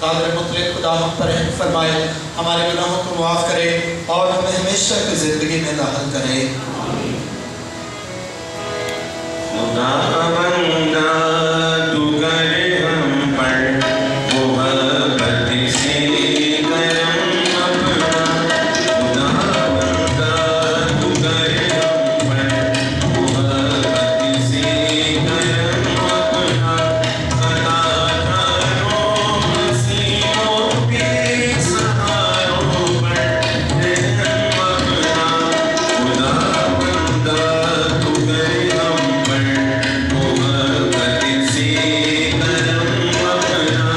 कादिर मुतलक खुदा हम पर रहम फरमाए, हमारे गुनाहों को माफ़ करे और हमें हमेशा की ज़िंदगी में दाखिल करे। खुदा बंदा तू करे हम पर मोहब्बत से करम अपना। खुदा बंदा तू करे हम पर मोहब्बत से करम अपना। सदा करो मसीहों के सहारों पर रहम अपना। खुदा बंदा तू करे हम पर मोहब्बत से करम अपना।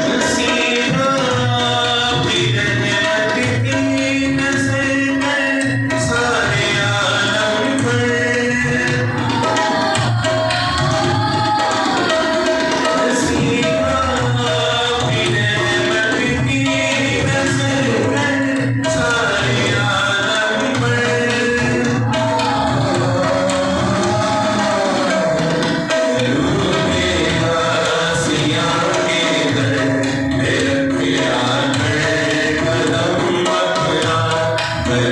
मसीहा तेरे रहमत की नज़र कर सारे आलम पर। मसीहा तेरे रहमत की नज़र कर सारे आलम पर। रूबे आसियाँ के दर पे रखिया कर कदम अपना।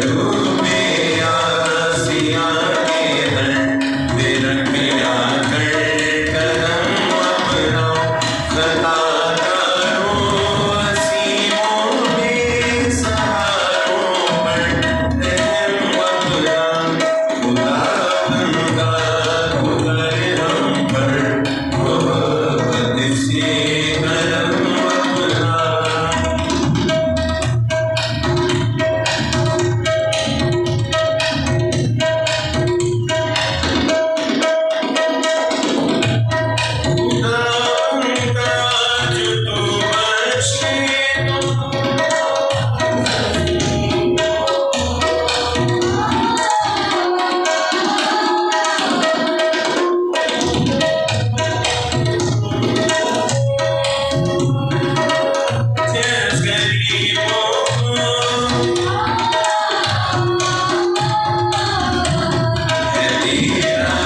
रूबे आसियाँ के दर पे रखिया कर कदम अपना। सदा करो असीमों के सहारों पर रहम अपना। खुदा बंदा तू करे हम पर मोहब्बत से करम अपना। खुदा उनका जो तू बख्शे तो जिस गरीबों को है तेरा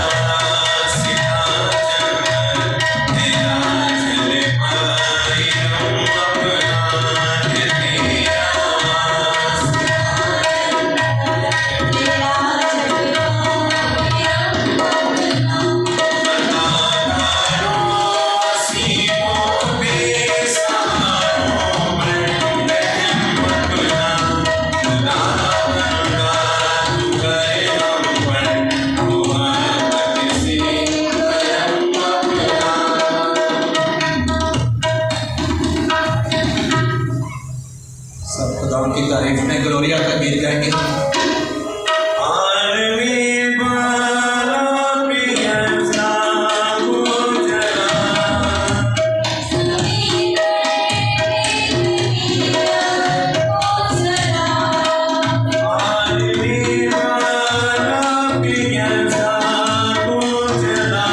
सिराजन, तेरा जलवाए हम अपना। है तेरा सदा करो असीमों पे सहारों पर रहम अपना। खुदा बंदा तू करे हम पर मोहब्बत से करम अपना। सब खुदा की तारीफ में ग्लोरिया का गीत गाएंगे। आलमी बाला पियसा को जला। आलमी बाला पियसा को जला।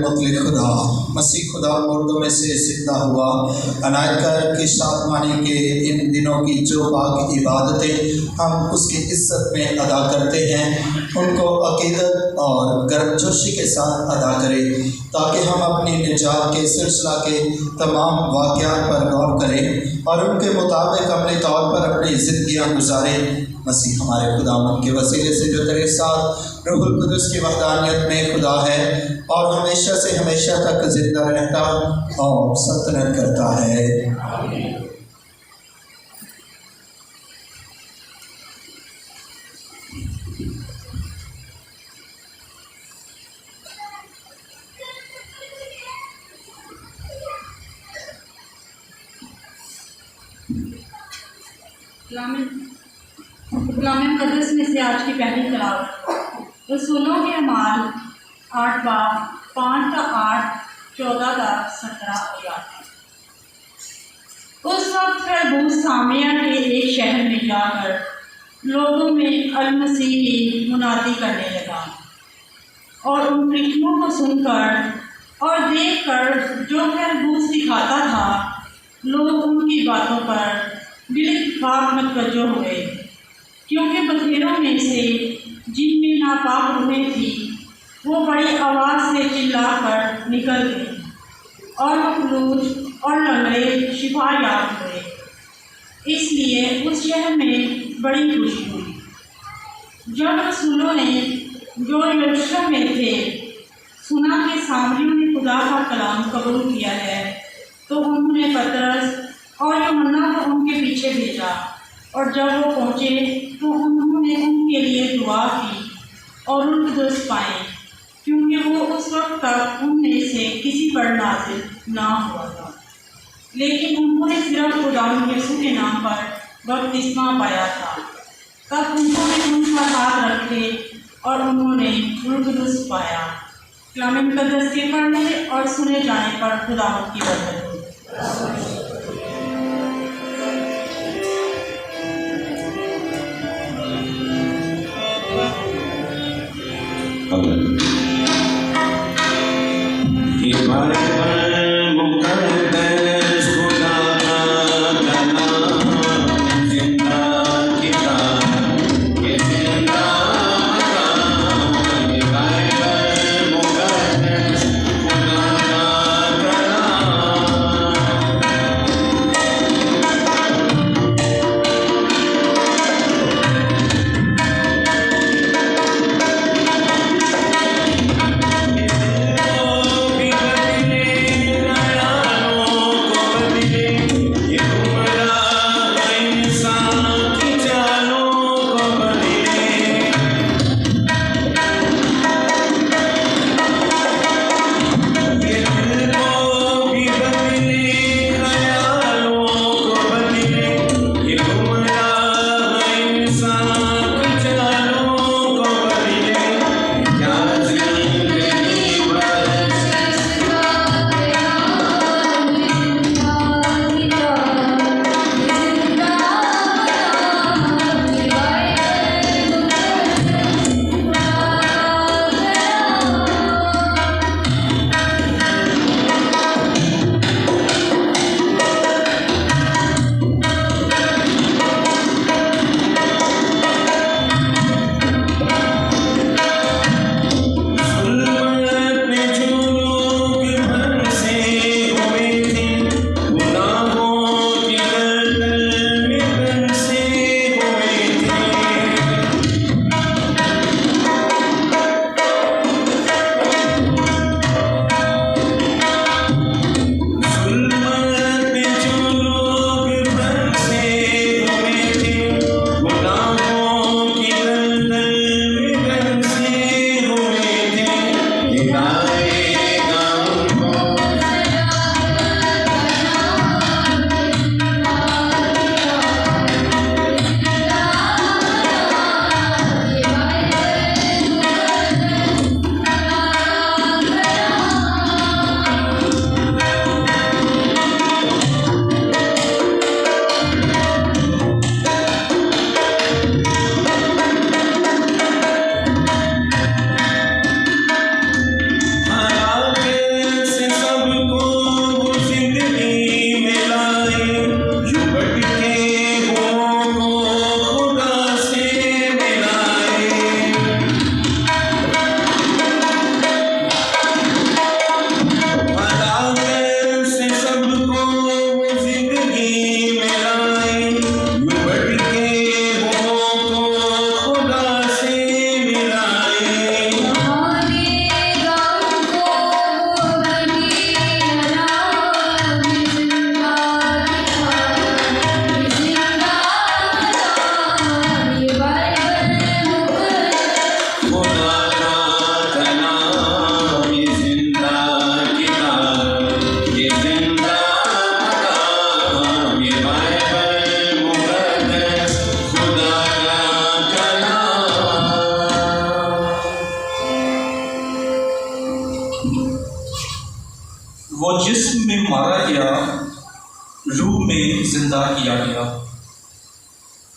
मुतलिक खुदा मसीह खुदा मुर्दों में से जिंदा हुआ अनायत कर के शादमानी के इन दिनों की जो पाक इबादतें हम उसकी इज्जत में अदा करते हैं उनको अकीदत और गर्मजोशी के साथ अदा करें ताकि हम अपनी निजात के सिलसिला के तमाम वाक़यात पर गौर करें और उनके मुताबिक अपने तौर पर अपनी ज़िंदगियाँ गुजारें। मसीह हमारे खुदावंद के वसीले से जो तेरे साथ रूहुल कुदस की वहदानियत में खुदा है और हमेशा से हमेशा तक जिंदा रहता और सल्तनत करता है। कलाम मुक़द्दस में से आज की पहली तिलावत रसूलों के अमाल 8 बाब 5 का 8 14 का 17 आयत। उस वक्त फिर सामिया के एक शहर में जाकर लोगों में अल-मसीह की मुनादी करने लगा और उन फिक्रों को सुनकर और देखकर जो खरबूज सिखाता था लोग उनकी बातों पर बिलित्तिफाक मतवज्जो हुए क्योंकि बखेरों में से जिनमें नापाक रूहें थी वो बड़ी आवाज़ से चिल्लाकर निकल गई और मखलूज और लंगड़े शिफा याब हुए। इसलिए उस शहर में बड़ी खुशी हुई। जब रसूलों ने जो यरूशलेम में थे सुना कि सामरियों ने खुदा का कलाम कबूल किया है तो उन्होंने पतरस और यूहन्ना को उनके पीछे भेजा और जब वो पहुँचे तो उन्होंने उनके लिए दुआ की और रूह कुदस पाए क्योंकि वो उस वक्त तक उनमें से किसी पर नाज़िल ना हुआ था। लेकिन उन्होंने सिर्फ खुदावंद यीशु के नाम पर बपतिस्मा पाया था। तब उन्होंने उन पर हाथ रखे और उन्होंने रूह कुदस पाया। कलाम मुक़द्दस के पढ़ने और सुने जाने पर खुदावंद की बरकत हो।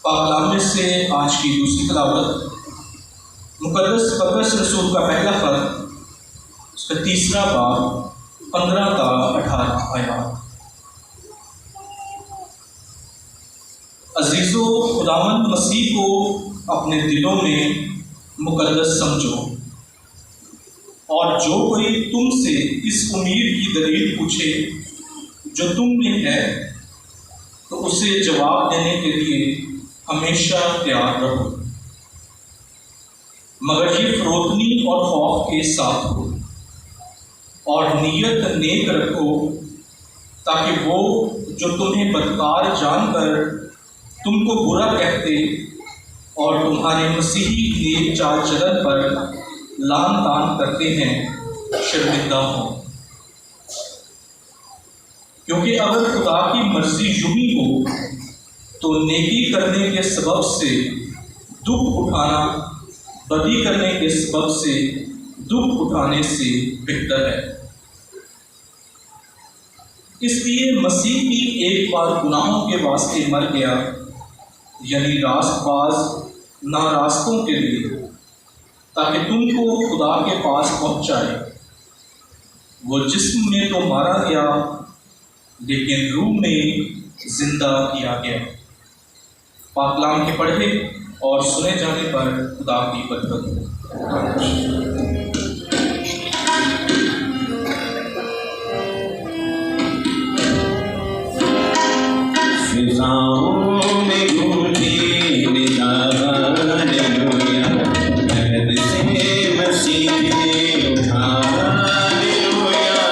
पाकलाम में से आज की दूसरी तलावत मुकद्दस पतरस रसूल का पहला खत, उसका तीसरा बाब 15 का 18 आयत। अजीज़ो, खुदावंद मसीह को अपने दिलों में मुकद्दस समझो, और जो कोई तुमसे इस उम्मीद की दलील पूछे जो तुम में है, तो उसे जवाब देने के लिए हमेशा तैयार रहो, मगर ये फरोतनी और खौफ के साथ हो, और नीयत नेक रखो, ताकि वो जो तुम्हें बदकार जानकर तुमको बुरा कहते और तुम्हारे मसीही नेक चाल चलन पर लान तान करते हैं, शर्मिंदा हो। क्योंकि अगर खुदा की मर्जी यूं ही हो तो नेकी करने के सबब से दुख उठाना बदी करने के सबब से दुख उठाने से बेहतर है। इसलिए मसीह भी एक बार गुनाहों के वास्ते मर गया, यानी रास्तबाज नारास्तों के लिए, ताकि तुमको खुदा के पास पहुंचाए। वो जिस्म में तो मारा गया, लेकिन रूह में जिंदा किया गया। पाकलाम के पढ़े और सुने जाने पर खुदा की बरकत हो। फिजाओं में गूंजी निदा हालेलुया, दर्द से मसीह ने उठा हालेलुया।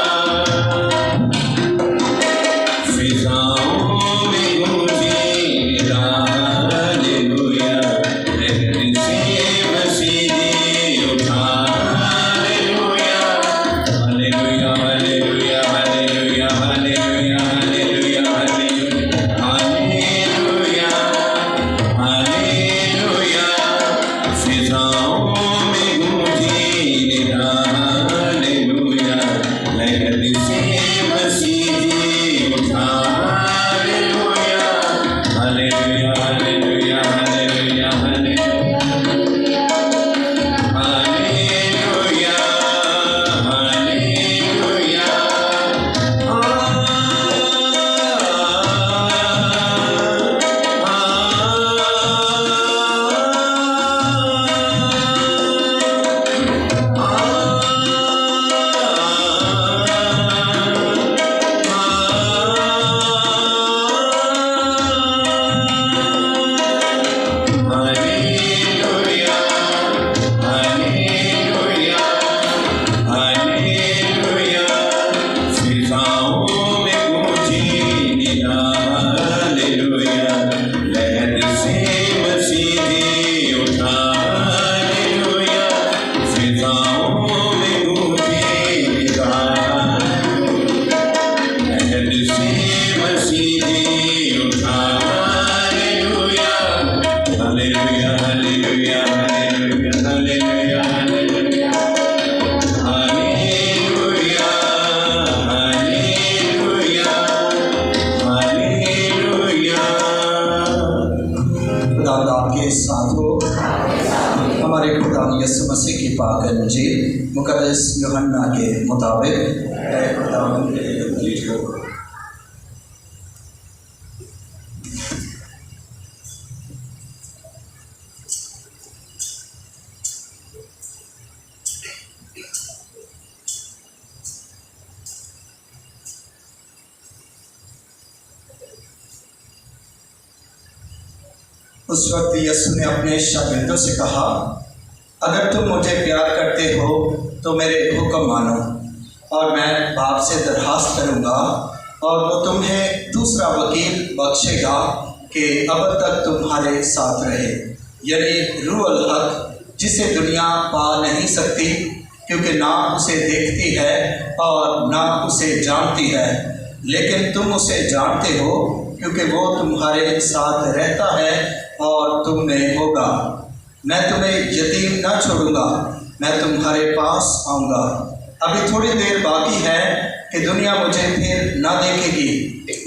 फिजाओं में गूंजी निदा हालेलुया, दर्द से मसीह ने उठा hallelujah. Hallelujah hallelujah hallelujah hallelujah hallelujah hallelujah hallelujah. फिजाओं में गूंजी निदा हालेलुया, लहर से मसीह उठा hallelujah. Hallelujah hallelujah hallelujah hallelujah hallelujah hallelujah. Hallelujah hallelujah hallelujah. फिजाओं में गूंजी निदा हालेलुया, लहर से मसीह उठा हालेलुया। फिजाओं में गूंजी निदा, लहर से मसीह उठा hallelujah. Hallelujah hallelujah hallelujah hallelujah hallelujah hallelujah hallelujah hallelujah. खुदा आपके साथ हो। हमारे खुदा यीशु मसीह की पाक इंजील मुकद्दस यूहन्ना के मुताबिक है। खुदा उस वक्त यीशु ने अपने शागिर्दों से कहा, अगर तुम मुझे प्यार करते हो तो मेरे हुक्म मानो, और मैं बाप से दरखास्त करूँगा और वो तुम्हें दूसरा वकील बख्शेगा कि अब तक तुम्हारे साथ रहे, यानी रूह अल हक, जिसे दुनिया पा नहीं सकती, क्योंकि ना उसे देखती है और ना उसे जानती है, लेकिन तुम उसे जानते हो क्योंकि वो तुम्हारे साथ रहता है और तुम में होगा। मैं तुम्हें यतीम न छोड़ूंगा, मैं तुम्हारे पास आऊँगा। अभी थोड़ी देर बाकी है कि दुनिया मुझे फिर ना देखेगी,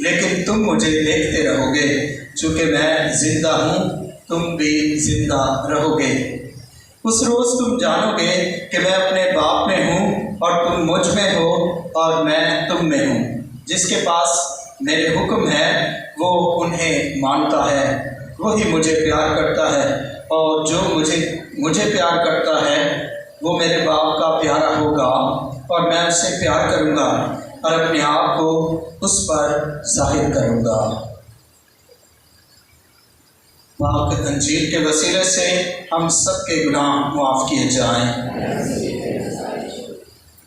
लेकिन तुम मुझे देखते रहोगे। चूँकि मैं जिंदा हूँ, तुम भी जिंदा रहोगे। उस रोज़ तुम जानोगे कि मैं अपने बाप में हूँ और तुम मुझ में हो और मैं तुम में हूँ। जिसके पास मेरे हुक्म है वो उन्हें मानता है, वही मुझे प्यार करता है, और जो मुझे प्यार करता है वो मेरे बाप का प्यारा होगा, और मैं उससे प्यार करूँगा और अपने आप को उस पर जाहिर करूँगा। पाक अंजील के वसीले से हम सबके गुनाह मुआफ़ किए जाएं।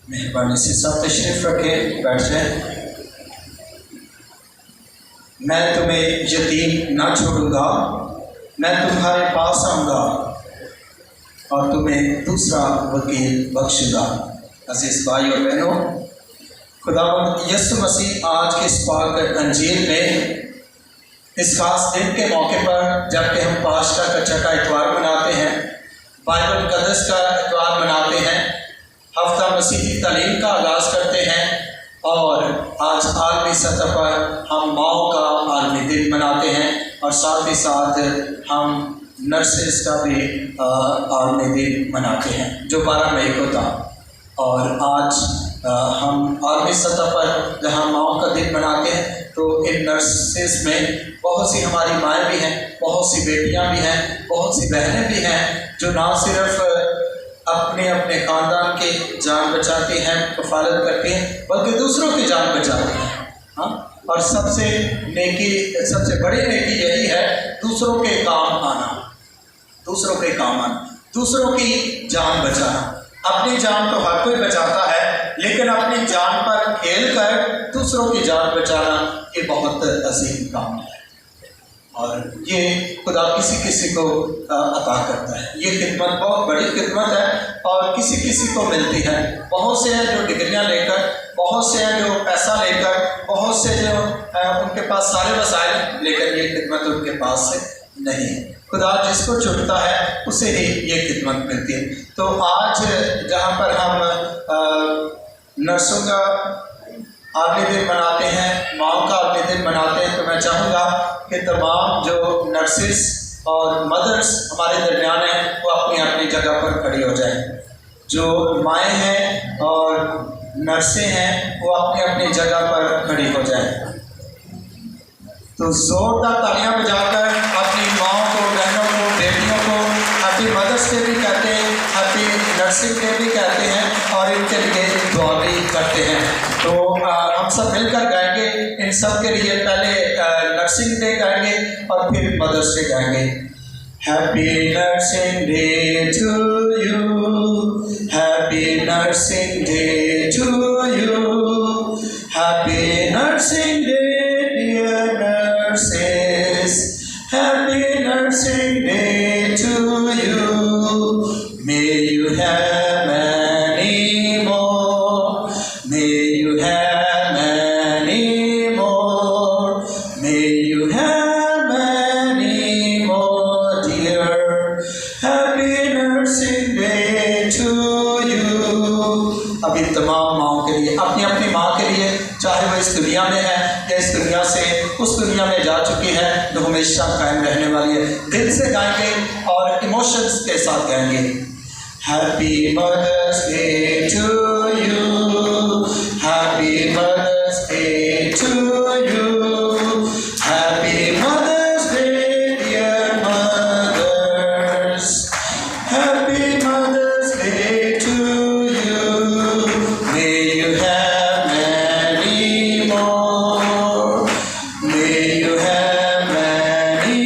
मेहरबानी से सब तशरीफ़ रखें, बैठ जाएं। मैं तुम्हें यतीम ना छोड़ूंगा, मैं तुम्हारे पास आऊँगा और तुम्हें दूसरा वकील बख्शूँगा। अज़ीज़ भाई और बहनों, खुदावंद यीशु मसीह आज के इस पाक अंजील में इस खास दिन के मौके पर, जबकि हम पास्का कच्चा का इतवार मनाते हैं, बाइबल मुक़द्दस का इतवार मनाते हैं, हफ्ता मसीही तालीम का आगाज़ करते हैं, और आज आलमी सतह पर हम माओ का आलमी दिन मनाते हैं, और साथ ही साथ हम नर्सेस का भी आलमी दिन मनाते हैं जो 12 मई को था। और आज हम आलमी सतह पर जहाँ माओ का दिन मनाते हैं, तो इन नर्सेस में बहुत सी हमारी माएँ भी हैं, बहुत सी बेटियाँ भी हैं, बहुत सी बहनें भी हैं, जो ना सिर्फ अपने अपने ख़ानदान के जान बचाती हैं, कफ़ालत करती हैं, बल्कि दूसरों की जान बचाती हैं। हाँ, और सबसे बड़ी नेकी यही है, दूसरों के काम आना, दूसरों के काम आना, दूसरों की जान बचाना। अपनी जान तो हर कोई बचाता है, लेकिन अपनी जान पर खेल कर दूसरों की जान बचाना ये बहुत अजीम काम है, और ये खुदा किसी किसी को अता करता है। ये खिदमत बहुत बड़ी खिदमत है और किसी किसी को मिलती है। बहुत से हैं जो डिग्रियां लेकर, बहुत से हैं जो पैसा लेकर, बहुत से जो उनके पास सारे वसाइल, लेकिन ये खिदमत उनके पास से नहीं है। खुदा जिसको चुनता है उसे ही ये खिदमत मिलती है। तो आज जहाँ पर हम नर्सों का आलमी दिन मनाते हैं, माओ का आलमी दिन मनाते हैं, तो मैं चाहूँगा कि तमाम जो नर्सेस और मदर्स हमारे दरमियान हैं वो अपनी अपनी जगह पर खड़ी हो जाएं। जो माएँ हैं और नर्सें हैं वो अपनी अपनी जगह पर खड़ी हो जाएं। तो जोरदार तालियां बजाकर अपनी माओं को, बहनों को, बेटियों को हैप्पी मदर्स डे भी कहते हैं, हैप्पी नर्सिंग डे भी कहते हैं, और इनके लिए दुआ भी करते हैं। तो हम सब मिलकर गाएंगे इन सब के लिए। पहले नर्सिंग डे गाएंगे और फिर मदर्स डे गाएंगे। Happy nursing day to you, happy nursing day to you, happy nursing day dear nurses, happy nursing day to you. May you have many more, may you have many more, may you have many more, dear. Happy nursing day to you. अभी तमाम माओं के लिए, अपनी अपनी माँ के लिए, चाहे वो इस दुनिया में है या इस दुनिया से उस दुनिया में जा चुकी है, जो हमेशा कायम रहने वाली है। दिल से गाएंगे और इमोशंस के साथ गाएंगे। Happy mother's day to you, happy mother's day to you, happy mother's day dear mothers, happy mother's day to you. May you have many more, may you have many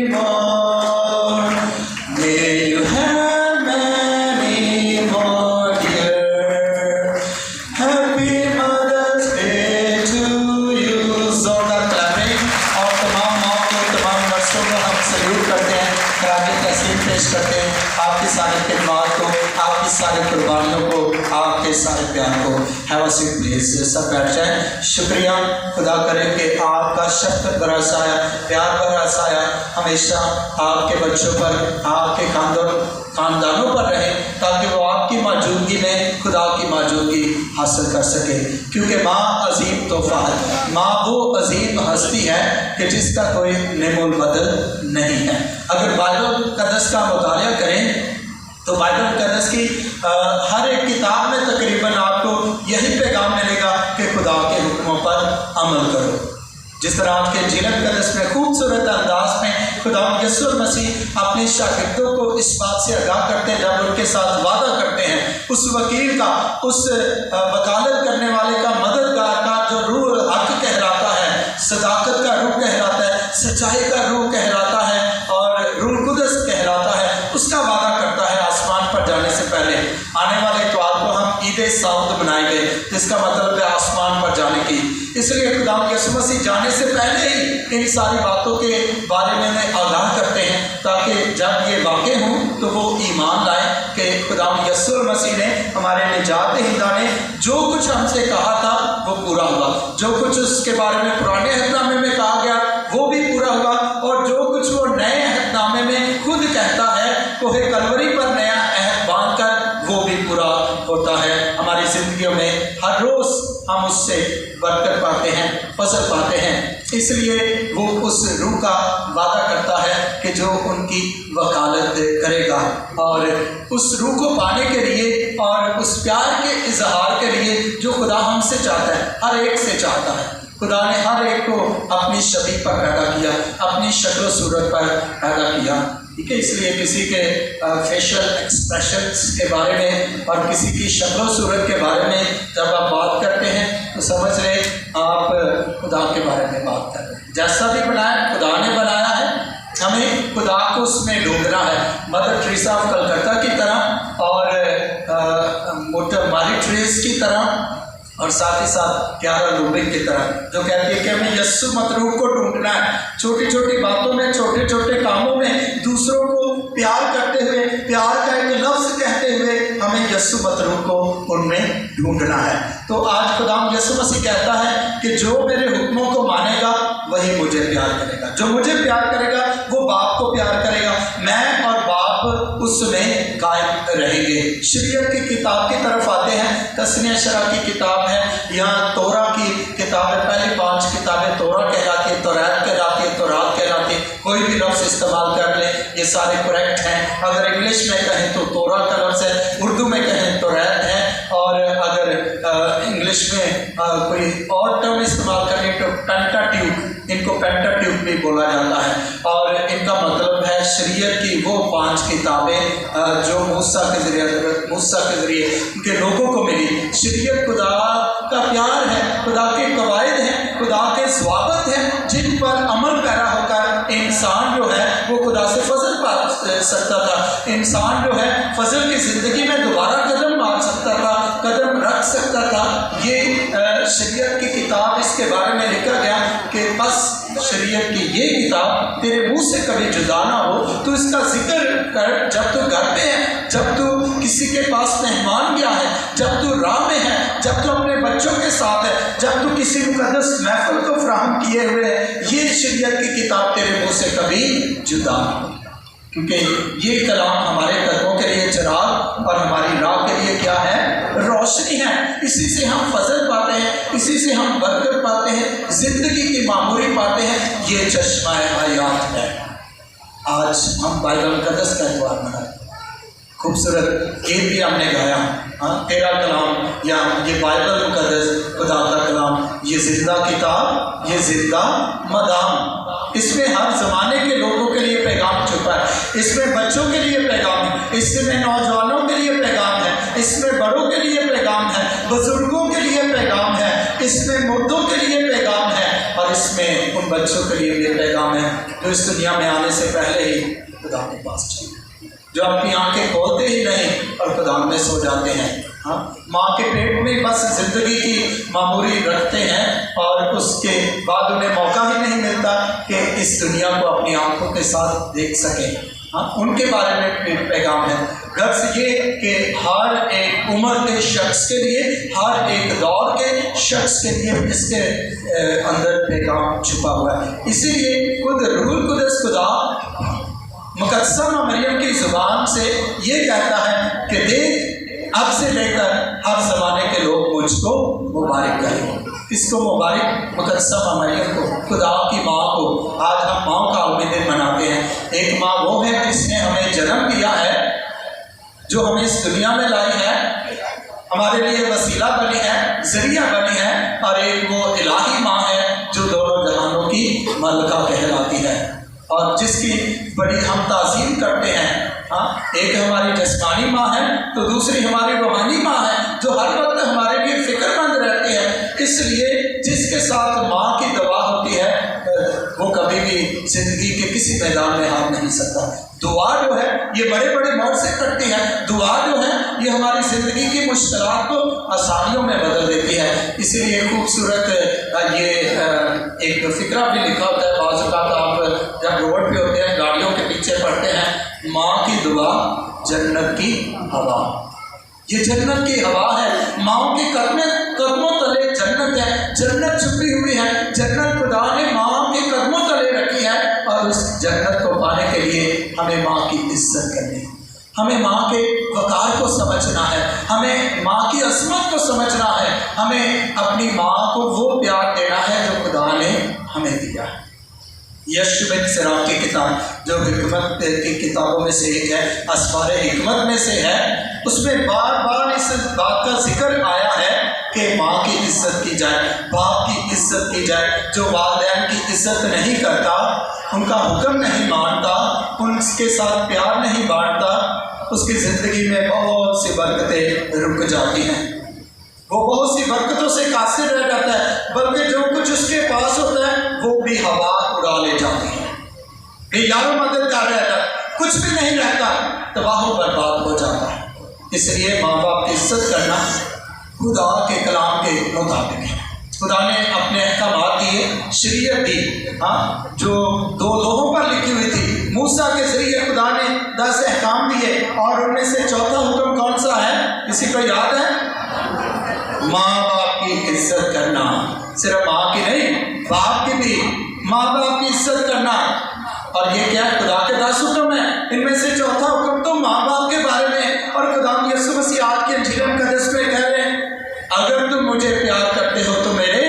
more, may you have many more dear. Happy mother's day to you. जोरदार clapping. और तमाम माँ को, तमाम नर्सों को हम salute करते हैं, खराज तहसीन पेश करते हैं आपकी सारी खिदमत को, आपकी सारी कुर्बानियों को, आपके सारे प्यार को। Have a seat please. सब बैठ जाएं। शुक्रिया। खुदा करे कि आपका शफ़क़त भरा साया, प्यार भरा साया हमेशा आपके बच्चों पर, आपके खानदानों पर रहे, ताकि वो आपकी मौजूदगी में खुदा की मौजूदगी हासिल कर सके, क्योंकि माँ अजीम तोहफा है। माँ वो अजीम हस्ती है कि जिसका कोई नेमोल बदल नहीं है। अगर बाइबल मुक़द्दस का मुताला करें तो बाइबल मुक़द्दस की हर एक किताब में तकरीबन आपको यही पैगाम मिलेगा कि खुदा के हुक्मों पर अमल करो। जिस तरह आज के इंजील मुक़द्दस में खूबसूरत अंदाज में खुदा यीशु मसीह अपने शागिर्दों को इस बात से आगाह करते हैं, जब उनके साथ वादा करते हैं, उस वकील का, उस वकालत करने वाले का, मददगार का जो रूह हक कहलाता है, सदाकत का रूह कहलाता है, सच्चाई का रूह कहलाता है और रूह कुदस कहलाता है, उसका वादा करता है आसमान पर जाने से पहले। आने वाले इतवार को हम ईद साउद मनाएंगे, जिसका मतलब है आसमान पर जाने की। इसलिए खुदा यीशु मसीह जाने से पहले ही इन सारी बातों के बारे में आगाह करते हैं, ताकि जब ये वाक़े हों तो वो ईमान लाए कि खुदा यीशु मसीह ने, हमारे निजात दहिंदा ने जो कुछ हमसे कहा था वो पूरा हुआ। जो कुछ उसके बारे में पुराने अहदनामे में कहा गया वो भी पूरा हुआ, और जो कुछ वो नए अहदनामे में खुद कहता है कोहे कलवरी पर नया अहद बांध कर, वो भी पूरा होता है। हमारी ज़िंदगियों में हर रोज़ हम उससे बरकत पाते हैं, फसल पाते हैं। इसलिए वो उस रूह का वादा करता है कि जो उनकी वकालत करेगा, और उस रूह को पाने के लिए और उस प्यार के इजहार के लिए जो खुदा हमसे चाहता है, हर एक से चाहता है। खुदा ने हर एक को अपनी शबीह पर पैदा किया, अपनी शक्ल सूरत पर पैदा किया, ठीक है। इसलिए किसी के फेशियल एक्सप्रेशंस के बारे में और किसी की शक्ल सूरत के बारे में जब आप बात करते हैं तो समझ रहे आप खुदा के बारे में बात कर रहे हैं। जैसा भी बनाया खुदा ने बनाया है, हमें खुदा को उसमें ढूंढना है। मदर टेरेसा ऑफ कलकत्ता की तरह और मारी ट्रेस की तरह, और साथ ही साथ क्यारा लुबिक की तरह, जो कहती है कि हमें यस्सु मतरूब को ढूंढना है। छोटी छोटी बातों में, छोटे छोटे कामों में दूसरों को प्यार करते हुए, प्यार का एक लफ्ज़ कहते हुए हमें यस्सु मतरूब को उनमें ढूंढना है। तो आज खुदा यीशु मसीह कहता है कि जो मेरे हुक्मों को मानेगा वही मुझे प्यार करेगा, जो मुझे प्यार करेगा वो बाप को प्यार करेगा, मैं और बाप उसमें कायम रहेंगे। शरीयत की किताब की तरफ आते हैं। तस्नीह शरा की किताब है, यहाँ तोरा की किताब है। पहली 5 किताबें तोरा कहलाती है, तौरात कहलाती है, तौरात कहलाती है। कोई भी लफ्ज़ इस्तेमाल कर ले, ये सारे करेक्ट हैं। अगर इंग्लिश में कहें तो तोरा का लफ्ज़ है, उर्दू में कहें तौरात है, और अगर इंग्लिश में कोई और टर्म इस्तेमाल करें तो पेंटाट्यूक, इनको पेंटाट्यूक भी बोला जाता है, और इनका मतलब है शरीयत की वो 5 किताबें जो मूसा के ज़रिए उनके लोगों को मिली। शरीयत खुदा का प्यार है, खुदा के कवायद हैं, खुदा के ज़वाबत हैं, जिन पर अमल पैरा होकर इंसान जो है वो खुदा से फजल पा सकता था। इंसान जो है फजल की ज़िंदगी में दोबारा कदम मार सकता था, कदम रख सकता था। ये शरीयत की किताब, इसके बारे में लिखा गया कि बस शरीयत की ये किताब तेरे मुंह से कभी जुदा ना हो, तो इसका जिक्र कर जब तू घर पे है, जब तू किसी के पास मेहमान गया है, जब तू राह में है, जब तू अपने बच्चों के साथ है, जब तू किसी मुक़द्दस महफिल को फराहम किए हुए है, ये शरीयत की किताब तेरे मुंह से कभी जुदा ना हो, क्योंकि ये कलाम हमारे कदमों के लिए चिराग और हमारी राह के लिए क्या है? रोशनी है। इसी से हम फजल पाते हैं, इसी से हम बरकत पाते हैं, जिंदगी की मामूरी पाते हैं। ये चश्मा हयात है। आज हम बाइबल मुक़द्दस का इतवार मनाते, खूबसूरत गीत भी हमने गाया, हाँ, तेरा कलाम, या ये बाइबल मुक़द्दस खुदा का कलाम, ये जिंदा किताब, ये जिंदा मदाम। इसमें हर ज़माने के लोगों के लिए पैगाम छुपा है। इसमें बच्चों के लिए पैगाम है, इसमें नौजवानों के लिए पैगाम है, इसमें बड़ों के लिए पैगाम है, बुजुर्गों के लिए पैगाम है, इसमें मुर्दों के लिए पैगाम है, और इसमें उन बच्चों के लिए भी पैगाम है जो इस दुनिया में आने से पहले ही खुदा के पास चले, जो अपनी आंखें खोलते ही नहीं और खुदा में सो जाते हैं। हाँ, माँ के पेट में बस ज़िंदगी की मामूरी रखते हैं, और उसके बाद उन्हें मौका ही नहीं मिलता कि इस दुनिया को अपनी आंखों के साथ देख सकें। हाँ, उनके बारे में पैगाम है। गर्ज ये कि हर एक उम्र के शख्स के लिए, हर एक दौर के शख्स के लिए इसके अंदर पैगाम छुपा हुआ है। इसीलिए खुद रूहुल कुद्दस खुदा मुकद्दसा मरियम की ज़ुबान से ये कहता है कि देख, अब से लेकर हर जमाने के लोग मुझको मुबारक करेंगे। किसको मुबारक? मुकद्दसा मरियम को, खुदा की माँ को। आज हम माँ का दिन मनाते हैं। एक माँ वो है जिसने हमें जन्म दिया है, जो हमें इस दुनिया में लाई है, हमारे लिए वसीला बनी है, जरिया बनी है, और एक वो इलाही माँ है जो दोनों जहानों की मलका कहलाती है और जिसकी बड़ी हम ताज़ीम करते हैं। हाँ, एक हमारी जिस्मानी माँ है तो दूसरी हमारी रूहानी माँ है जो हर वक्त हमारे लिए फिक्रमंद रहती है। इसलिए जिसके साथ माँ की दुआ होती है वो कभी भी जिंदगी के किसी मैदान में हार नहीं सकता। दुआ जो है ये बड़े बड़े मौजे करती है। दुआ जो है ये हमारी ज़िंदगी की मुश्किलात को आसानियों में बदल देती है। इसीलिए खूबसूरत ये एक फिक्रा भी लिखा होता है। बाज़ औक़ात आप जब रोड पे होते हैं, गाड़ियों के पीछे पढ़ते हैं, माँ की दुआ जन्नत की हवा। ये जन्नत की हवा है। माँ के कदमों तले जन्नत है। जन्नत छुपी हुई है। जन्नत खुदा ने माँ के कदमों तले रखी है और उस जन्नत को पाने के लिए हमें माँ की इज्जत करनी है, हमें माँ के वक़ार को समझना है, हमें माँ की असमत को समझना है, हमें अपनी माँ को वो प्यार देना है जो खुदा ने हमें दिया है। यशूब बिन सिराक की किताब जो हिकमत की किताबों में से एक है, असफार हिकमत में से है, उसमें बार बार इस बात का जिक्र आया है कि माँ की इज्जत की जाए, बाप की इज्जत की जाए। जो वालिदैन की इज्जत नहीं करता, उनका हुक्म नहीं मानता, उनके साथ प्यार नहीं बांटता, उसकी ज़िंदगी में बहुत सी बरकतें रुक जाती हैं। वो बहुत सी बरकतों से कासिर रह जाता है, बल्कि जो कुछ उसके पास होता है वो भी हवा उड़ा ले जाती है। यारों मददगार रहता है, कुछ भी नहीं रहता, तबाह बर्बाद हो जाता है। इसलिए माँ बाप की इज्जत करना खुदा के कलाम के मुताबिक है। खुदा ने अपने अहकामात दिए, शरीयत दी, हाँ, जो 2 लोगों पर लिखी हुई थी। मूसा के जरिए खुदा ने 10 अहकाम दिए और उनमें से चौथा हुक्म कौन सा है? किसी को याद है? माँ बाप की इज्जत करना। सिर्फ माँ की नहीं, बाप की भी, माँ बाप की इज्जत करना। और ये क्या है? खुदा के 10 हुक्म है। इनमें से चौथा हुक्म तो माँ बाप के बारे में। और खुदा यीशु मसीह आज के इंजील मुक़द्दस में कह रहे हैं, अगर तुम मुझे प्यार करते हो तो मेरे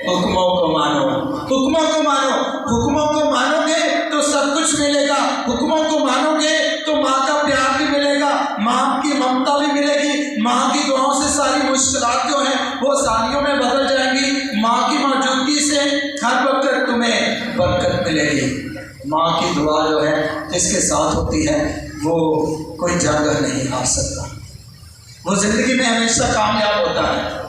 हुक्मों को मानो। हुक्मों को मानो। हुक्मों को मानोगे तो सब कुछ मिलेगा। हुक्मों को मानोगे तो माँ का प्यार भी मिलेगा, माँ की ममता भी मिलेगी, माँ की दुआओं से सारी मुश्किलात जो हैं वो आसानियों में बदल जाएंगी। माँ की मौजूदगी से हर वक्त तुम्हें बरकत मिलेगी। माँ की दुआ जो है जिसके साथ होती है वो कोई जंग नहीं हार सकता, वो ज़िंदगी में हमेशा कामयाब होता है।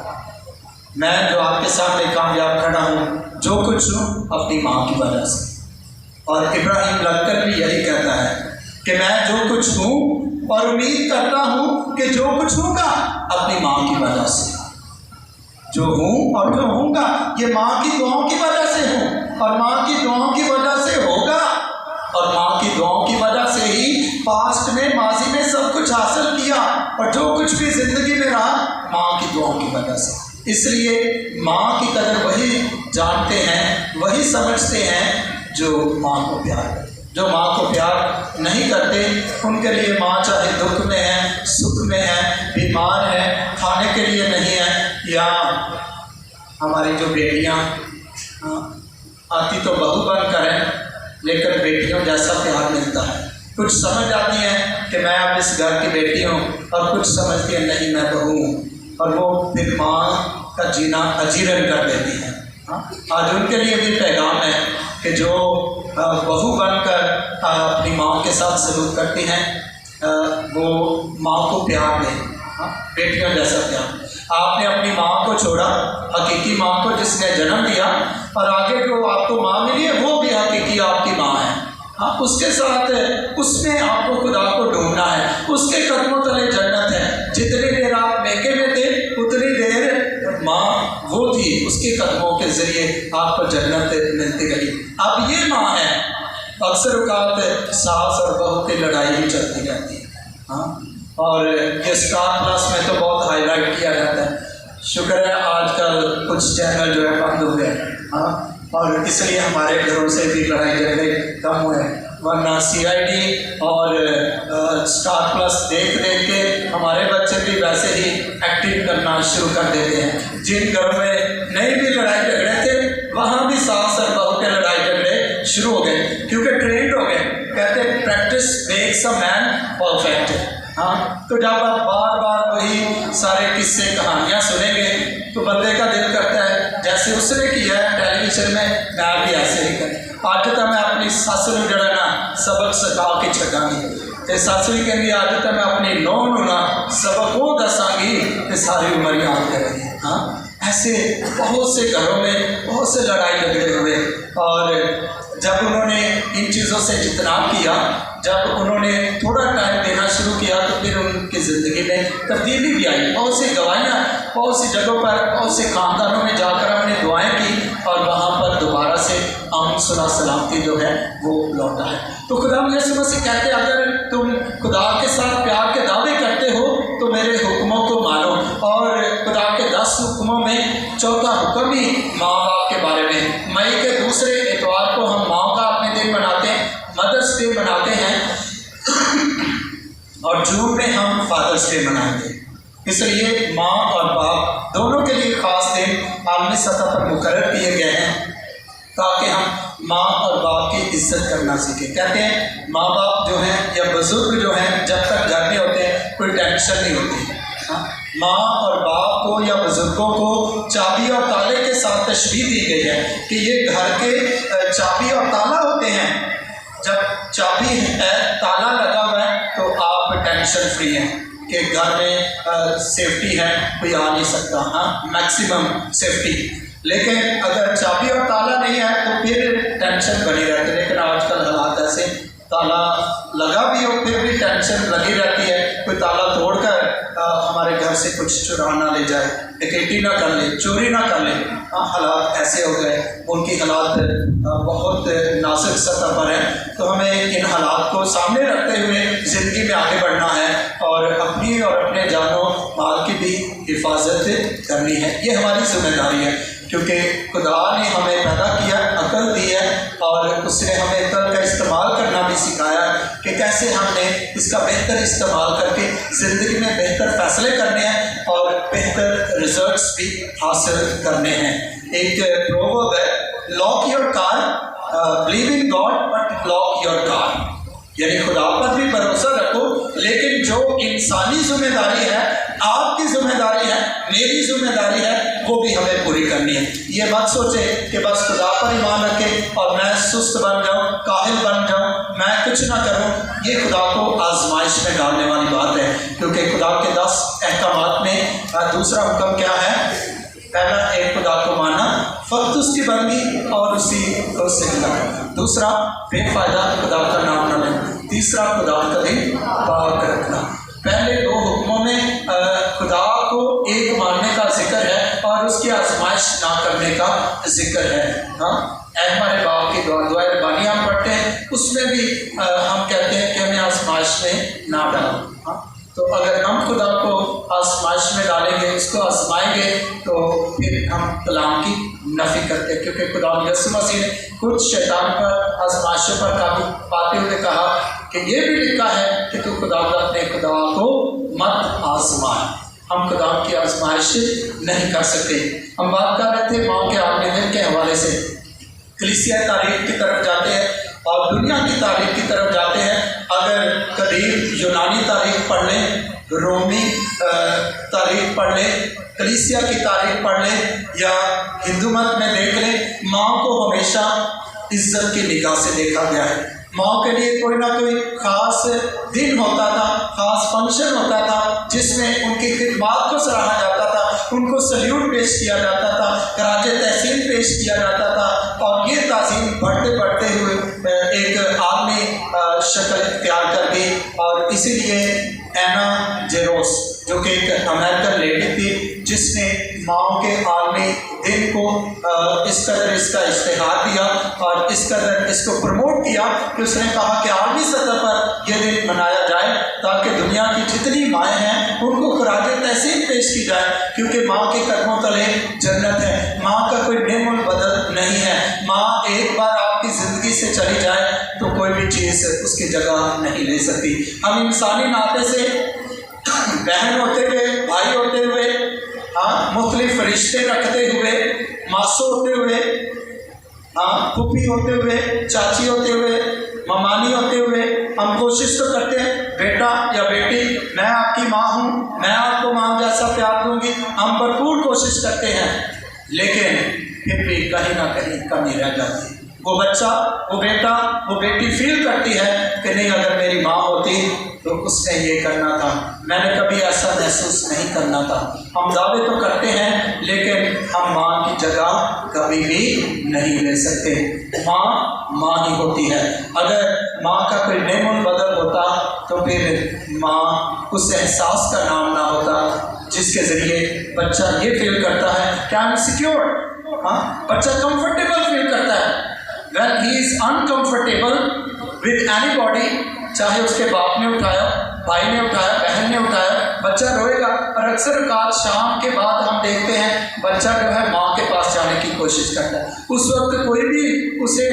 मैं जो आपके सामने कामयाब खड़ा हूँ, जो कुछ हूँ, अपनी माँ की वजह से। और इब्राहिम लगकर भी यही कहता है कि मैं जो कुछ हूँ और उम्मीद करता हूँ कि जो कुछ होगा अपनी माँ की वजह से। जो हूँ और जो होऊंगा ये माँ की दुआओं की वजह से हूँ और माँ की दुआओं की वजह से होगा और माँ की दुआओं की वजह से ही पास्ट में, माजी में सब कुछ हासिल किया और जो कुछ भी जिंदगी में रहा माँ की दुआओं की वजह से। इसलिए माँ की कदर वही जानते हैं, वही समझते हैं जो माँ को प्यार करते। जो माँ को प्यार नहीं करते उनके लिए माँ चाहे दुख में है, सुख में है, बीमार है, खाने के लिए नहीं है, या हमारी जो बेटियाँ आती तो बहू बनकर हैं लेकिन बेटियों जैसा प्यार मिलता है। कुछ समझ आती हैं कि मैं अब इस घर की बेटी हूँ और कुछ समझती हैं नहीं मैं बहू हूँ और वो फिर माँ का जीना अजीरन कर देती हैं। आज उनके लिए भी पैगाम है कि जो बहू बनकर अपनी माँ के साथ सलूक करती हैं वो माँ को प्यार दें, बेटियों जैसा प्यार। आपने अपनी माँ को छोड़ा, हकीकी माँ को जिसने जन्म दिया, और आगे जो आपको माँ मिली है वो भी हकीकी आपकी माँ है। हाँ, उसके साथ उसमें आपको खुदा को ढूंढना है, उसके कदमों तले जन्नत है। जितनी देर आप मेके में थे उतनी देर माँ वो थी, उसके कदमों के जरिए आपको जन्नत मिलती गई। अब ये माँ है, अक्सर औकात सास और बहू की लड़ाई भी चलती रहती है। हाँ, और ये स्टार प्लस में तो बहुत हाईलाइट किया जाता है। शुक्र है आजकल कुछ चैनल जो है बंद हो गए। हाँ, और इसलिए हमारे घरों से भी लड़ाई झगड़े कम हुए। वरना CID और स्टार प्लस देख देख के हमारे बच्चे भी वैसे ही एक्टिंग करना शुरू कर देते हैं। जिन घरों में नहीं भी लड़ाई झगड़े थे वहाँ भी सास और बहू के लड़ाई झगड़े शुरू हो गए, क्योंकि ट्रेंड हो गए। कहते practice makes a man perfect. हाँ, तो जब आप बार बार वही सारे किस्से कहानियाँ सुनेंगे तो बंदे का दिल करता है जैसे उसने किया है टेलीविजन में मैं भी ऐसे ही करूँ। अज तो मैं अपनी सस नूं जड़ा ना सबक सिखा के छड्डांगी, ते सस भी कहती अज तो मैं अपनी नूह नूं ना सबक वो दसांगी ते सारी उम्र याद करेंगी। हाँ, ऐसे बहुत से घरों में बहुत से लड़ाई झगड़े हुए, और जब उन्होंने इन चीज़ों से इज्तनाब किया, जब उन्होंने थोड़ा टाइम देना शुरू किया तो फिर उनकी ज़िंदगी में तब्दीली भी आई। बहुत सी गवाहियाँ बहुत सी जगहों पर बहुत से खानदानों में जाकर हमने दुआएं की और वहाँ पर दोबारा से अमन सुलह सलामती जो है वो लौटा है। तो खुदा यीशु मसीह कहते हैं अगर तुम खुदा के साथ प्यार के दावे करते हो तो मेरे हुक्मों को मानो। और खुदा के 10 हुक्मों में चौथा हुक्म ही माँ बाप के बारे में। मई के दूसरे इतवार को हम माँ का अपने दिन मनाते हैं, मदर्स डे मनाते हैं, और जून में हम फादर्स डे मनाएंगे। इसलिए माँ और बाप दोनों के लिए खास दिन आलमी सतह पर मुकर्रर किए गए हैं ताकि हम माँ और बाप की इज्जत करना सीखें। कहते हैं माँ बाप जो हैं या बुजुर्ग जो हैं जब तक घर में होते हैं कोई टेंशन नहीं होती। माँ और बाप को या बुजुर्गों को चाबी और ताले के साथ तशबीह दी गई है कि ये घर के चाबी और ताला होते हैं। जब चाबी है ताला लगा हुआ है तो आप टेंशन फ्री हैं कि घर में सेफ्टी है, कोई आ नहीं सकता। हाँ, मैक्सिमम सेफ्टी। लेकिन अगर चाबी और ताला नहीं है तो फिर टेंशन बनी रहती है। लेकिन आजकल हालात ऐसे, ताला लगा भी हो फिर भी टेंशन लगी रहती है, कोई ताला तोड़कर हमारे घर से कुछ चुरा ना ले जाए, डकैती ना कर ले, चोरी ना कर ले। हालात ऐसे हो गए, उनकी हालात बहुत नाजुक सतह पर है। तो हमें इन हालात को सामने रखते हुए ज़िंदगी में आगे बढ़ना है और अपनी और अपने जानो माल की भी हिफाजत करनी है। ये हमारी जिम्मेदारी है, क्योंकि खुदा ने हमें पैदा किया, अकल दी है, और उसने हमें अकल का इस्तेमाल करना भी सिखाया कि कैसे हमने इसका बेहतर इस्तेमाल करके ज़िंदगी में बेहतर फैसले करने हैं और बेहतर रिजल्ट्स भी हासिल करने हैं। एक प्रोवर्ब है, lock your car, believe in God but lock your car, यानी खुदा पर भी भरोसा रखो, लेकिन जो इंसानी जिम्मेदारी है, आपकी जिम्मेदारी है, मेरी जिम्मेदारी है, वो भी हमें पूरी करनी है। ये मत सोचे कि बस खुदा पर ईमान रखें और मैं सुस्त बन जाऊं, काहिल बन जाऊं, मैं कुछ ना करूं। ये खुदा को आजमाइश में डालने वाली बात है, क्योंकि खुदा के 10 अहकामात में दूसरा हुक्म क्या है? पहला, एक खुदा को मानना, फक्त उसकी बंदगी और उसी को सिखना। दूसरा, बेफायदा खुदा का नाम न लेना। तीसरा, खुदा का दिन पाक रखना। पहले 2 हुक्मों में खुदा को एक मानने का जिक्र है और उसकी आजमाइश ना करने का जिक्र है। हाँ, हमारे बाप की दुआ रब्बानी हम पढ़ते हैं, उसमें भी हम कहते हैं कि हमें आजमाइश में ना डालो। हाँ, तो अगर हम खुदा को आजमाइश में डालेंगे, उसको आजमाएंगे, तो फिर हम कलाम की नफी करते हैं, क्योंकि खुदा यीशु मसीह ने खुद शैतान पर आजमाइशों पर काबू पाते हुए कहा कि ये भी लिखा है कि तू खुदा अपने खुदा को मत आजमा। हम खुदा की आजमाइश नहीं कर सकते। हम बात कर रहे थे माँ के आखिरी दिन के हवाले से। कलीसिया तारीख की तरफ जाते हैं और दुनिया की तारीख की तरफ जाते हैं। अगर कदीम यूनानी तारीख पढ़ लें, रोमी तारीख पढ़ लें, कलीसिया की तारीख पढ़ लें, या हिंदू मत में देख लें, माँ को हमेशा इज्जत की निगाह से देखा गया है। माँ के लिए कोई ना कोई ख़ास दिन होता था, ख़ास फंक्शन होता था, जिसमें उनकी खिदमत को सराहा जाता था, उनको सल्यूट पेश किया जाता था, खराज तहसीन पेश किया जाता था, और ये ताज़ीम बढ़ते बढ़ते हुए एक आलमी शक्ल इख्तियार कर गई। और इसीलिए एना जेरोस, जो कि एक अमेरिकन लेडी थी, जिसने माँ के आलमी दिन को इस कदर इसका इश्तिहार दिया और इस कदर इसको प्रमोट किया कि उसने कहा कि आलमी सतह पर यह दिन मनाया जाए ताकि दुनिया की जितनी माएँ हैं उनको खराज तहसीन पेश की जाए, क्योंकि माँ के कदमों तले जन्नत है। माँ का कोई नेमोल बदल नहीं है। माँ एक बार आपकी ज़िंदगी से चली जाए तो कोई भी चीज़ उसकी जगह नहीं ले सकती। हम इंसानी नाते से बहन होते हुए, भाई होते हुए, मुख्तलिफ रिश्ते रखते हुए, मासू होते हुए, फूफी होते हुए, चाची होते हुए, ममानी होते हुए, हम कोशिश तो करते हैं बेटा या बेटी मैं आपकी माँ हूँ, मैं आपको माँ जैसा प्यार दूंगी, हम भरपूर कोशिश करते हैं, लेकिन फिर भी कहीं ना कहीं कमी रह जाती है। वो बच्चा, वो बेटा, वो बेटी फील करती है कि नहीं अगर मेरी माँ होती तो उसने ये करना था, मैंने कभी ऐसा महसूस नहीं करना था। हम दावे तो करते हैं लेकिन हम माँ की जगह कभी भी नहीं ले सकते। माँ माँ ही होती है। अगर माँ का कोई नेमुल बदल होता तो फिर माँ उस एहसास का नाम ना होता जिसके ज़रिए बच्चा ये फील करता है कि आई एम सिक्योर। बच्चा कंफर्टेबल फील करता है। When he is uncomfortable with anybody, चाहे उसके बाप ने उठाया, भाई ने उठाया, बहन ने उठाया, बच्चा रोएगा। और अक्सर औकात शाम के बाद हम देखते हैं बच्चा जो है माँ के पास जाने की कोशिश करता है। उस वक्त कोई भी उसे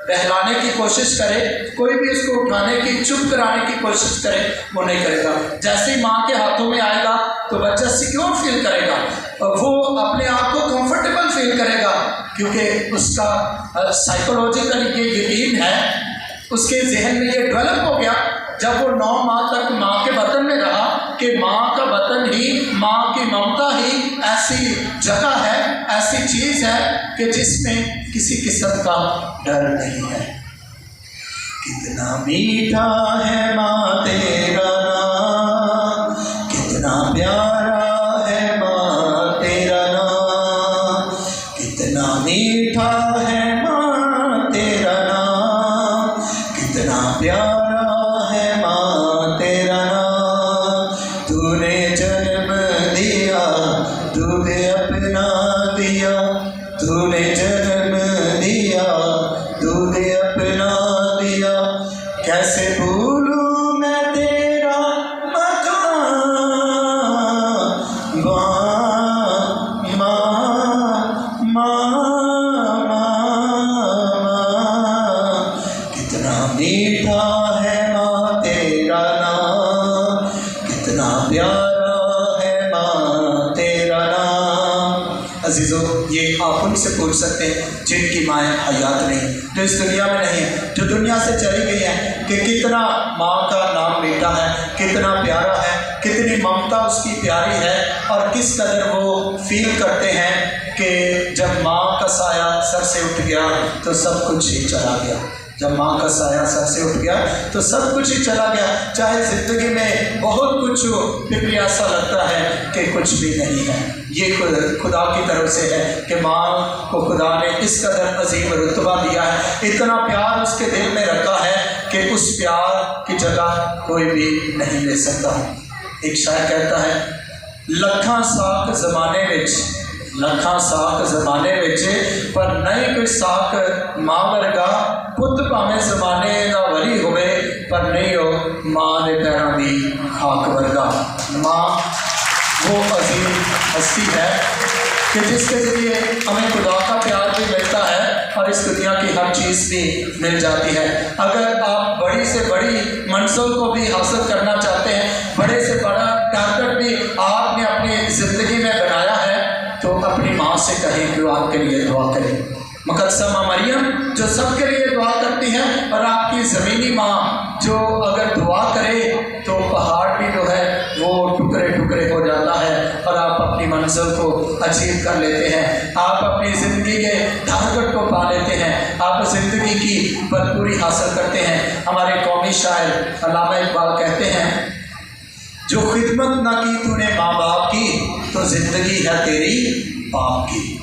बहलाने की कोशिश करे, कोई भी उसको उठाने की, चुप कराने की कोशिश करे, वो नहीं करेगा। जैसे ही माँ के हाथों में आएगा तो बच्चा सिक्योर फील करेगा, वो अपने आप को कंफर्टेबल फील करेगा, क्योंकि उसका साइकोलॉजिकल ये यकीन है, उसके जहन में ये डेवलप हो गया जब वो 9 माह तक माँ के बतन में रहा कि माँ का बतन ही, माँ की ममता ही ऐसी जगह है, ऐसी चीज़ है कि जिसमें किसी किस्म का डर नहीं है। कितना मीठा है माँ तेरा नाम, कितना प्यारा है माँ तेरा नाम, कितना मीठा है माँ तेरा नाम, कितना प्यारा है माँ तेरा नाम। तूने जन्म दिया, तूने अपना दिया, तूने जन्म दिया, तूने अपना दिया। कैसे भूलूं मैं तेरा मकान, माँ माँ माँ माँ। कितना मीठा है माँ तेरा नाम, कितना प्यारा है माँ तेरा नाम। अजीज़ों, ये आप उनसे पूछ सकते हैं जिनकी माएँ हयात नहीं, जो इस दुनिया में नहीं है, जो दुनिया से चली गई हैं, कि कितना माँ का नाम मीठा है, कितना प्यारा है, कितनी ममता उसकी प्यारी है, और किस कदर वो फील करते हैं कि जब माँ का साया सर से उठ गया तो सब कुछ ही चला गया। जब माँ का साया सर से उठ गया तो सब कुछ ही चला गया। चाहे ज़िंदगी में बहुत कुछ हो, फिर भी ऐसा लगता है कि कुछ भी नहीं है। ये खुदा की तरफ से है कि माँ को खुदा ने इस कदर अजीम रुतबा दिया है, इतना प्यार उसके दिल में रखा है कि उस प्यार की जगह कोई भी नहीं ले सकता। एक शायर कहता है, लखां साख ज़माने विच, लखां साख ज़माने विच, पर नहीं कोई साख माँ वर्गा। पुत भावें ज़माने का वरी होवे, पर नहीं हो माँ के पैरों की खाक वर्गा। माँ वो अजीम हस्ती है कि जिसके ज़रिए हमें खुदा का प्यार भी मिलता है और इस दुनिया की हर चीज़ भी मिल जाती है। अगर आप बड़ी से बड़ी मंजिल को भी हासिल करना चाहते हैं, बड़े से बड़ा टारगेट भी आपने अपनी ज़िंदगी में बनाया है, तो अपनी माँ से कहें कि आपके लिए दुआ करें। मुकद्दसा माँ मरियम जो सबके लिए दुआ करती है, और आपकी ज़मीनी माँ जो अगर दुआ करे तो पहाड़ भी जो है वो टुकड़े टुकड़े हो जाता है और आप अपनी मंजिल को अचीव कर लेते हैं, आप अपनी ज़िंदगी के टारगेट को पा लेते हैं, आप ज़िंदगी की भरपूरी हासिल करते हैं। हमारे कौमी शायर अल्लामा इकबाल कहते हैं, जो खिदमत ना की तूने माँ बाप की तो ज़िंदगी है तेरी पाप की।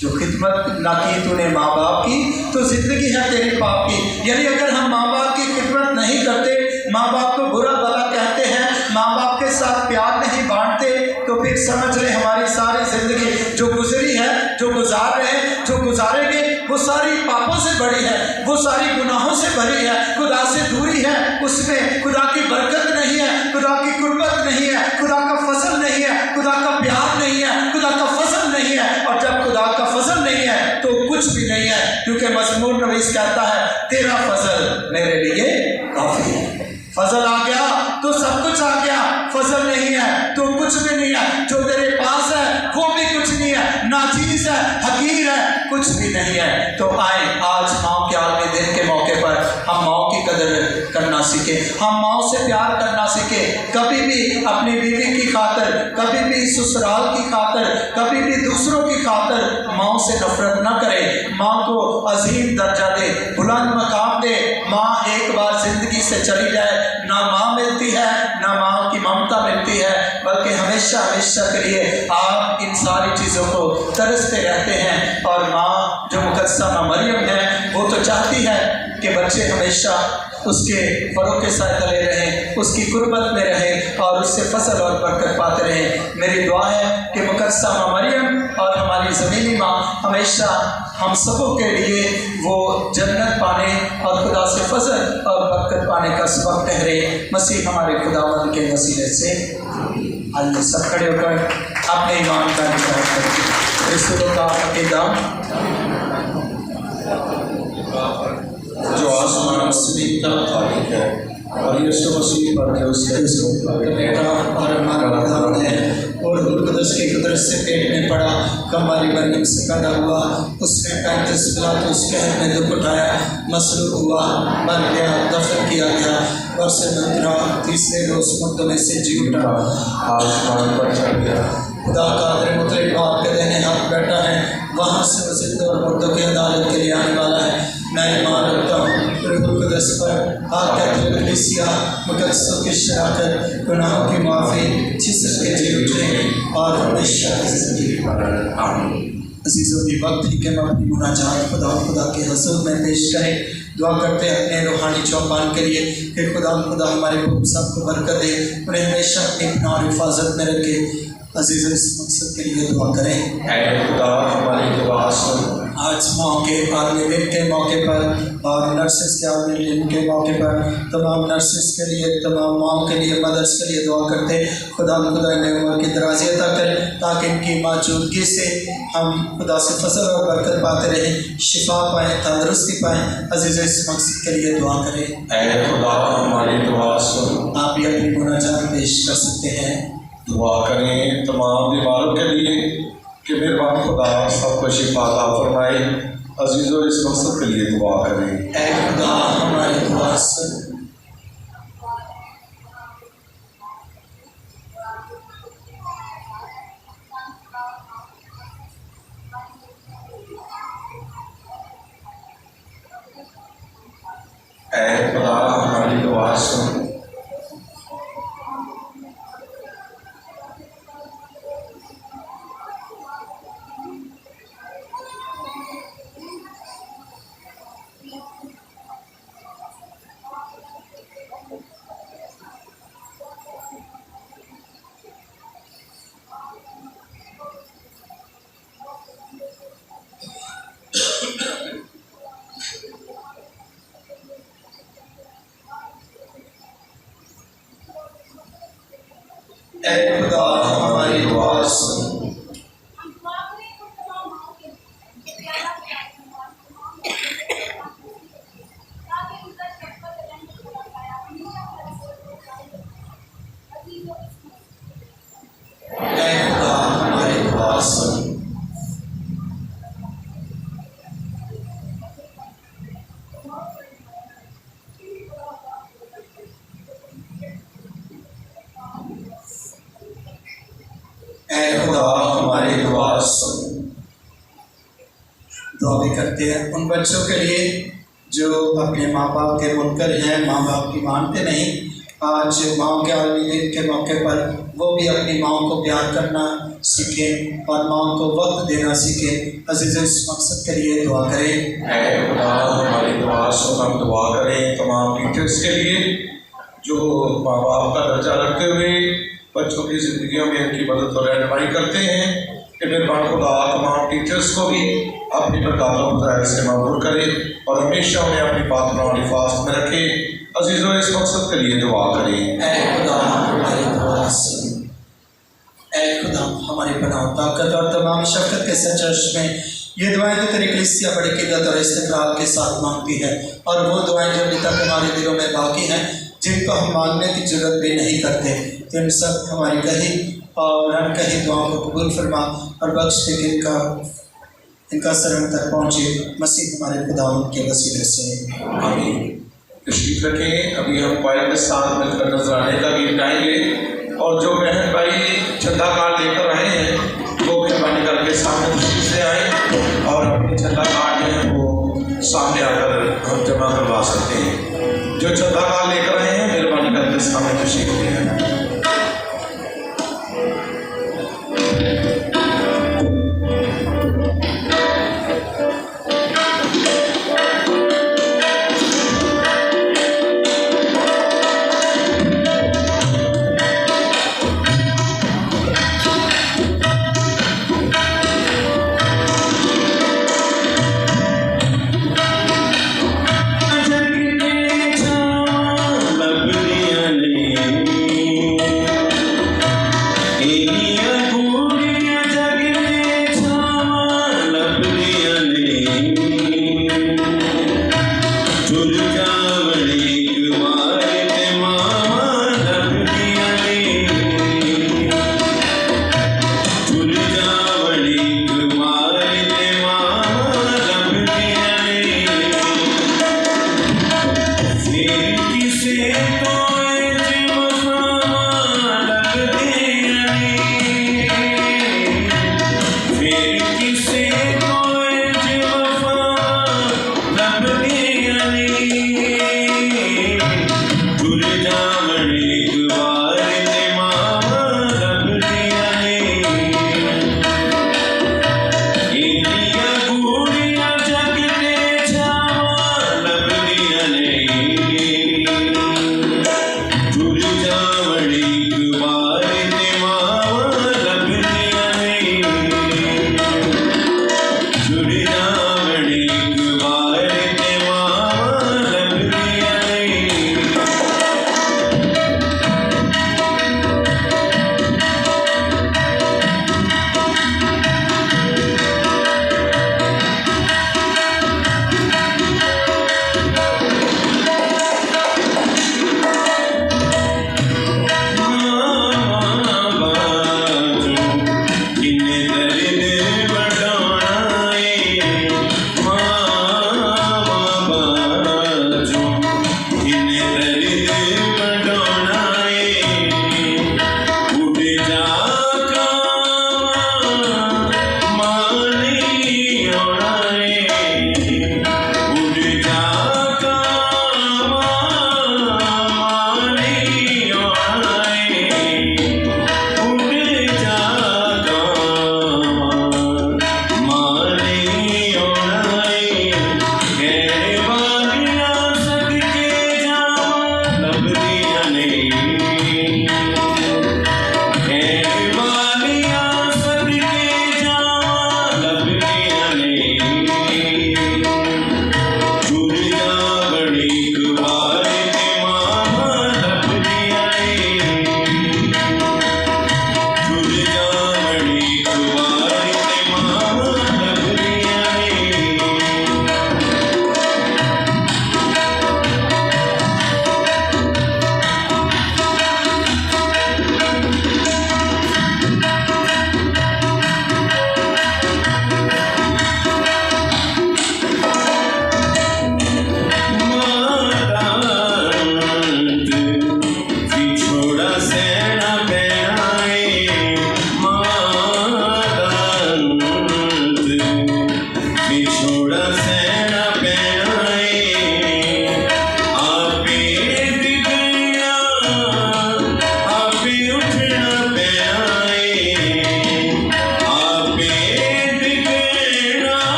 जो खिदमत ना की तूने माँ बाप की तो ज़िंदगी है तेरी पाप की। यानी अगर हम माँ बाप की खिदमत नहीं करते, माँ बाप को बुरा भला कहते हैं, माँ बाप के साथ प्यार नहीं बांटते, तो फिर समझ लें हमारी सारी ज़िंदगी जो गुजरी है, जो गुजार रहे हैं, जो गुजारेंगे, वो सारी पापों से भरी है, वो सारी गुनाहों से भरी है, खुदा से दूरी है, उसमें खुदा की बरकत नहीं है, खुदा की कुर्बत नहीं है, खुदा का फजल नहीं है, खुदा का प्यार नहीं है, खुदा का फजल नहीं है। और जब खुदा का फजल नहीं है तो कुछ भी नहीं है, क्योंकि मज़मूर नवीस कहता है तेरा फजल मेरे लिए काफी है। फजल आ गया तो सब कुछ आ गया, फजल नहीं है तो कुछ भी नहीं है। जो तेरे पास है वो भी कुछ नहीं है, नाचीज है, हकीर है, कुछ भी नहीं है। तो आए आज माँ के आलमी दिन के मौके पर हम माँ की कदर करना सीखे, हम माँ से प्यार करना सीखे। कभी भी अपनी बीवी की खातर, कभी भी ससुराल की खातर, कभी भी दूसरों की खातर माँ से नफरत न करें। माँ को अजीम दर्जा दे, बुलंद मकाम दे। माँ एक बार जिंदगी से चली जाए, ना माँ मिलती है ना माँ की ममता मिलती है, बल्कि हमेशा हमेशा के लिए आप इन सारी चीज़ों को तरसते रहते हैं। और माँ जो मुकद्दसा माँ मरियम है वो तो चाहती है कि बच्चे हमेशा उसके फरों के साथ तले रहें, उसकी कुर्बत में रहें और उससे फसल और बरकत पाते रहें। मेरी दुआ है कि मुकद्दसा माँ मरियम और हमारी ज़मीनी माँ हमेशा हम सबों के लिए वो जन्नत पाने और खुदा से फसल और बरकत पाने का सबब ठहरे। मसीह हमारे खुदावंद के वसीले से। आइए सब खड़े होकर अपने ईमान का इकरार करें। रसूलों का अकीदा जो आसमान जमीन का खालिक है और यीशु मसीह पर के उसके बेटा और हमारा प्रधान है और रूह कुदस की कुदरत से पेट में पड़ा, कमवाली मरियम से पैदा हुआ। उसने 35 पिलातुस शहर में दुख उठाया, मसलूब हुआ, मर गया, दफन किया गया, वर्षे में तीसरे रोज मुर्दों में से जी उठा, आसमान पर चढ़ गया। खुदा कादिर मुतलक बाप के दाहिने हाथ बैठा है, वहाँ से वो जिंदा और मुर्दों की अदालत के लिए आने वाला है। मैं ईमान रखता हूँ रूह कुदस पर, आकर कलीसिया, मुकद्दसों की शराकत, गुनाहों की माफ़ी, जिस्म के जी उठने और हमेशा की ज़िंदगी पर। आमीन। अज़ीज़ों की वक्त ही कि हम अपनी मुनाजात खुदा के हुज़ूर में पेश करें। दुआ करते हैं अपने रूहानी चौपान के लिए कि खुदा हमारे पुत्र साहब को बरकत दे, उन्हें हमेशा अपनी पनाह और हिफाजत में रखे। अज़ीज़ों इस मकसद के लिए दुआ करें। ऐ खुदा हमारी दुआ सुन। आज माँ के आलमी दिन के मौके पर और नर्सेस के आलमी दिन के मौके पर तमाम नर्सेस के लिए, तमाम माओ के लिए, मदर्स के लिए दुआ करते खुदा इन्हें उम्र की दराज़ी अता करे ताकि इनकी मौजूदगी से हम खुदा से फसल और बरकत पाते रहें, शिफा पाएँ, तंदरुस्ती पाएँ। अज़ीज़ इस मकसद के लिए दुआ करें। ऐ खुदा हमारी दुआ सुन। आप भी अपनी मुनाजात पेश कर सकते हैं। दुआ करें तमाम बीमारों के लिए कि मेहरबान खुदा सबको शिफा अता फरमाए। अजीज़ों इस मकसद के लिए दुआ करें। ऐ खुदा हमारी दुआ सुन। ऐ खुदा हमारी दुआ सुन। ऐ खुदा हमारी दुआ सुन। ऐ खुदा हमारी दुआ सुन। ऐ खुदा हमारी दुआ सुन। दुआ भी करते हैं उन बच्चों के लिए जो अपने माँ बाप के मुनकर हैं, माँ बाप की मानते नहीं। आज माँ के आलमी दिन के मौके पर वो भी अपनी माँ को प्यार करना सीखें और माँ को वक्त देना सीखें। अज़ीज़ इस मकसद के लिए दुआ करें। ऐ खुदा हमारी दुआ सुन। हम दुआ करें तमाम टीचर्स के लिए जो माँ बाप का दर्जा रखते हुए बच्चों की ज़िंदगियों में उनकी मदद और रहनुमाई करते हैं कि मेहरबान खुदा तमाम टीचर्स को भी अपनी बरकत से मबूर करे और हमेशा उन्हें अपनी पात्रों और हिफाजत में रखे। अजीज़ों इस मकसद के लिए दुआ करें। ऐ खुदा हमारी दुआ सुन। ऐ खुदा हमारी पनाह ताकत और तमाम शफ़क़त के सचर्श में ये दुआएं तो तेरी कलीसिया बड़ी किदत और इस्तिक़रार के साथ मांगती है, और वो दुआएं जो अभी तक हमारे दिलों में बाकी हैं, जिनको हम मांगने की जरूरत भी नहीं करते, तो इन सब हमारी कही और अनकही दुआओं को कबूल फरमा और बख्श दे कि इनका शरण तक पहुँचे मसीह हमारे खुदा के वसीले से। आमीन। तशरीफ रखें। अभी हम क्वायर के साथ मिलकर नजराने का गीत गाएंगे, और जो बहन भाई छंदा कार्ड लेकर आए हैं वो मेहरबानी करके सामने तशरीफ से आए और अपने छंदा कार्ड जो है वो सामने आकर हम जमा करवा सकते हैं। जो छंदा कार्ड लेकर आए हैं मेहरबानी करके सामने तशरीफ ले आए।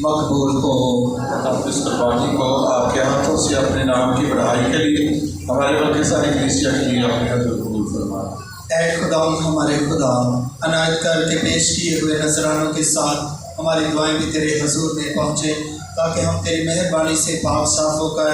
मकबूल हो। आप इस कुर्बानी को आपके हाथों से अपने नाम की बढ़ाई के लिए हमारे बल्कि सारी कलीसिया के लिए अपने हजूर कबूल फरमा। ऐ खुदा हमारे खुदा, अनायत करके पेश किए हुए नजरानों के साथ हमारी दुआएं भी तेरे हजूर में पहुँचे, ताकि हम तेरी मेहरबानी से पाक साफ होकर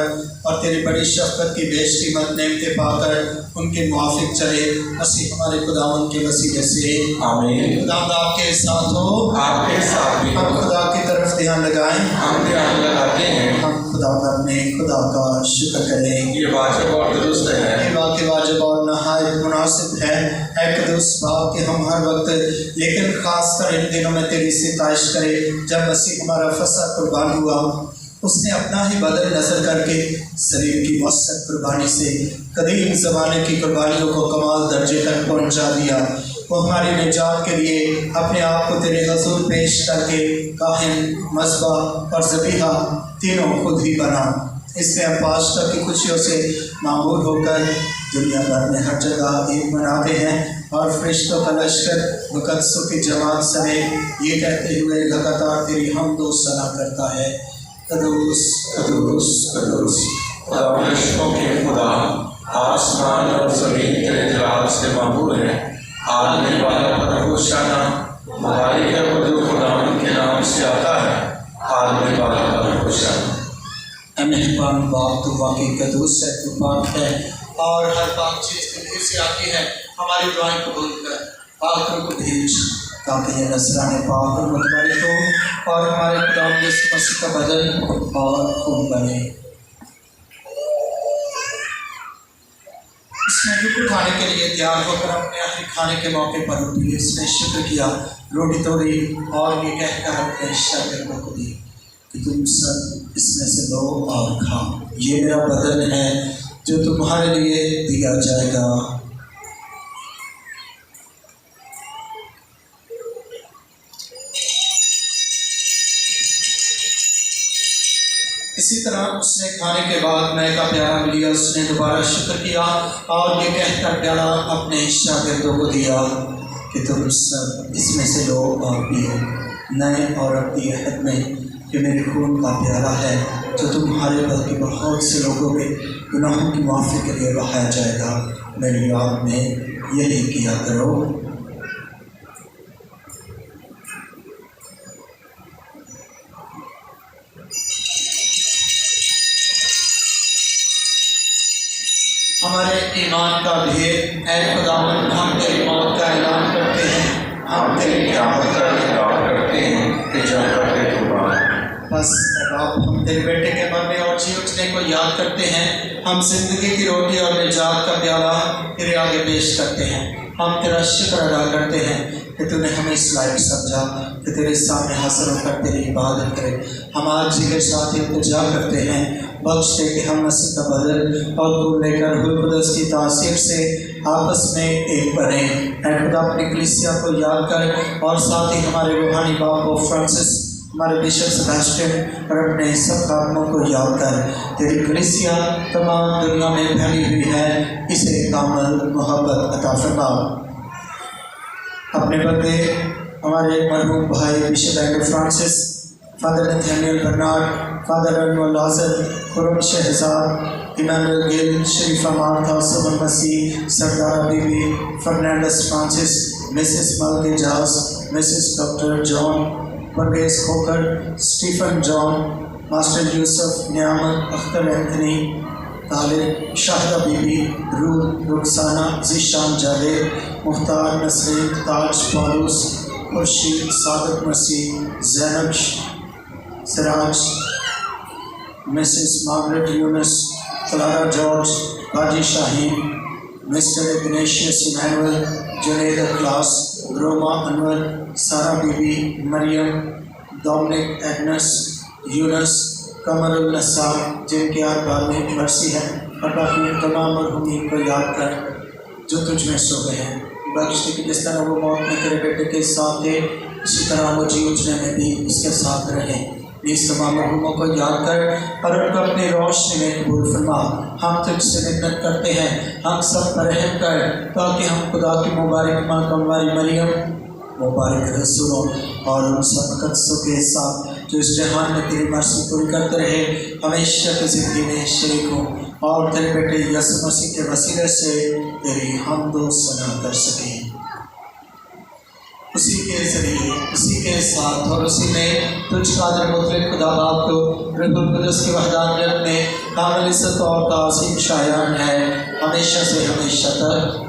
और तेरी बड़ी शफ़क़त की बेशकीमत नेमतें पाकर उनके मुआफिक चले। मसीह हमारे खुदावंद के वसीले से आमीन। खुदावंद आपके साथ हो, आपके साथ भी। हम खुदा की तरफ ध्यान लगाएं। हम ध्यान लगाते हैं। हम खुदावंद में खुदा का शुक्र करें। ये वाजिब और दुरुस्त है। ये वाक़ई वाजिब और नहायत मुनासिब है क़ुद्दूस बाप के हम हर वक्त, लेकिन ख़ास कर इन दिनों में तेरी सिताइश करें। जब मसीह हमारा फसा कुर्बान हुआ, उसने अपना ही बदन नजर करके शरीर की मौसम कुर्बानी से कदीम ज़माने की कुर्बानियों को कमाल दर्जे तक पहुंचा दिया। वो हमारी निजात के लिए अपने आप को तेरे हजूर पेश करके काहिन, मज़बा और ज़बीहा तीनों खुद ही बना। इसलिए हम पास्ता की खुशियों से मामूल होकर दुनिया भर में हर जगह ईद मनाते हैं और फरिश्तों का लश्कर मुक़द्दसों की जमात समेत ये कहते हुए लगातार तेरी हमदो सना करता है, क़ुद्दूस क़ुद्दूस क़ुद्दूस फरिश्तों के खुदा, आसमान और ज़मीन तेरे जलाल से मामूल है। आने वाला पर होशाना, मुबारक है वो जो खुदावंद के नाम से आता है। आने वाला पर होशाना। मेहरबान बाप, तू वाकई क़ुद्दूस है, तू पाक है और हर पाक चीज़ दिल से आती है। हमारी दुआएं कबूल कर, पाकों को भेज, ताकि ये नज़राने पाक और मुतबरिक हो और हमारे खुदा यीशु मसीह का बदन और खून बने। इसमें रुक उठाने के लिए तैयार होकर अपने आखिरी खाने के मौके पर उठी। इसने शुक्र किया, रोटी तोड़ी और ये कहकर अपने शागिर्दों को दी कि तुम सब इसमें से लो और खाओ। ये मेरा बदन है जो तुम्हारे लिए दिया जाएगा। इसी तरह उसने खाने के बाद मैं का प्याला लिया, उसने दोबारा शुक्र किया और ये कहकर प्याला अपने शागिर्दों को दिया कि तुम सब इसमें से लो और पियो। नए और अब्दी अहद में कि मेरे खून का प्याला है जो तुम्हारे बल्कि बहुत से लोगों के गुनाहों की माफ़ी के लिए बहाया जाएगा। मेरी याद में यही किया करो। हमारे ईमान का भेद, ऐ खुदावंद, हम तेरी मौत का ऐलान करते हैं, हम तेरी क़यामत का इंतज़ार करते हैं कि जब तक तू आए। बस बाप, हम तेरे बेटे के मरने और जी उठने को याद करते हैं। हम जिंदगी की रोटी और निजात का प्याला तेरे आगे पेश करते हैं। हम तेरा शुक्र अदा करते हैं कि तूने हमें इस लायक समझा कि तेरे सामने हासिल होकर तेरी इबादत करें। हम आज जी के साथ इल्तिजा करते हैं, बख्श दे कि हम मसीह का बदन और खून लेकर रूह कुद्दूस की तासीर से आपस में एक बने। ऐ खुदा, अपनी कलीसिया को याद कर और साथ ही हमारे रूहानी बाप को फ्रांसिस हमारे बिशप सेबेस्टियन और अपने सब खादमों को याद कर तेरी कलीसिया तमाम दुनिया में फैली हुई है, इसे कामल मोहब्बत अता फरमा। अपने बंदे हमारे मरहूम भाई bishop Andrew Francis, father Nathaniel Bernard, father Anwar Lazar, Khurram Shahzad, Emmanuel Gill, Sharifa Martha, Suman Masih, Sardara Bibi, Fernandes Francis, Mrs मल्केजास, Mrs doctor John, Pervez Khokhar, Stephen John, master Yusuf, Niamat, Akhtar Anthony, Talib, Shahida Bibi, रूह, रुखसाना, जीशान जावेद, मुख्तार नसरीन, ताज फारूस, Khurshid, Saadat Masih, Zainab, Siraj, Mrs Margaret Younus, Clara George, Haji Shaheen, Mr Ignatius Emmanuel, Junaid क्लास, रोमा अनवर, सारा बीबी, मरियम, डोमिनिक एग्नस, यूनस, कमरुल नसा, जिनके आबाद में मर्सी है, और बाकी तमाम मरहूमीन को याद कर जो तुझ में सो गए हैं। बख्श कि जिस तरह वो मौत में तेरे बेटे के साथ थे, इसी तरह वो जी उठने में भी उसके साथ रहे। इस तमाम मरहूमों को याद कर और उनको अपनी रोशनी में कबूल फरमा। हम तुझसे मिन्नत करते हैं, हम सब पर रहम कर, ताकि हम खुदा की मुबारक माँ कमवारी मरियम, मुबारक रसूलों और उन सब मुक़द्दसों के साथ जो इस जहान में तेरी मर्सी पूरी करते रहे, हमेशा की ज़िंदगी में शरीक हों और तेरे बेटे यीशु मसीह के वसीले से तेरी हमदो सना कर सकें। उसी के ज़रिए, उसी के साथ और उसी में तुझ कादिर मुतलक खुदा बाप को रूहुल कुद्दुस की वहदानियत में कामिल इज़्ज़त और ताज़ीम शायान है, हमेशा से हमेशा तक।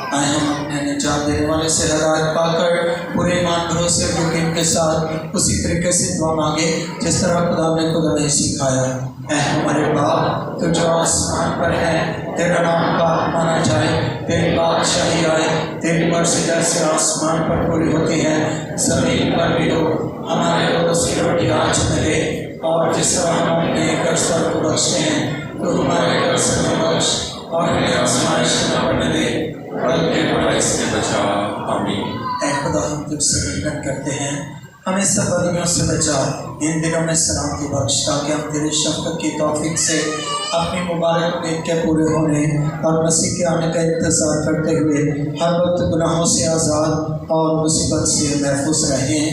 आए हम अपने निजात देने वाले से हदायत पाकर पूरे ईमान भरोसे और यकीन के साथ उसी तरीके से दुआ मांगे जिस तरह खुदा ने खुद हमें सिखाया। ऐ हमारे बाप, तू जो आसमान पर है, तेरा नाम पाक माना जाए, तेरी बादशाही आए, तेरी मर्ज़ी जैसे आसमान पर पूरी होती है ज़मीन पर भी हो। हमारे रोज़ की रोटी आज मिले, और जिस तरह हम अपने कर्ज़दार को बख्शते हैं, तो हमारे कर्ज़ में बख्श और हमें आज़माइश में न पड़ने दे, बल्कि बुराई से बचा। आमीन। ऐ खुदा, हम तुझसे मिन्नत करते हैं, हमें सब बदियों से बचा, इन दिनों में सलामती बख्श, ताकि हम तेरे शफ़क़त की तौफ़ीक़ से अपनी मुबारक नेक के पूरे होने और मसीह के आने का इंतज़ार करते हुए हर वक्त गुनाहों से आज़ाद और मुसीबत से महफूज रहें।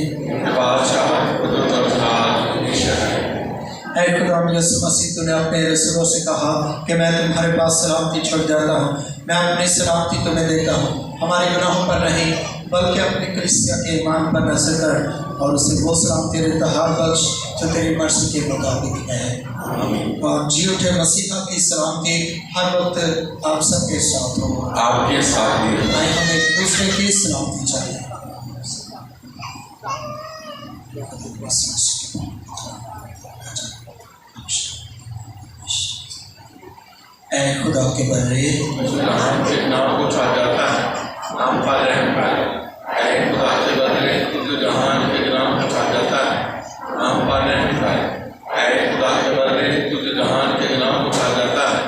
ऐ खुदा यीशु मसीह, तूने अपने रसूलों से कहा कि मैं तुम्हारे पास सलामती छोड़ जाता हूँ, मैं अपनी सलामती तुम्हें देता हूँ। हमारे गुनाहों पर नहीं बल्कि अपनी कलीसिया के ईमान पर नजर कर और उसे वो सलामती इत्तेहाद बख्श जो तेरी मर्ज़ी के मुताबिक है। और जी उठे मसीहा की सलामती हर वक्त आप सबके साथ हो, आपके साथ भी। हमें एक दूसरे की सलामती चाहिए। ऐ खुदा के बर्रे, नाम को छा जाता है, नाम का रहम पाए। ऐ खुदा के बदले तुझे जहान के नाम को छा जाता है, नाम का रहम पाए। ऐ खुदा के बदले तुझे जहान के नाम को छा जाता है,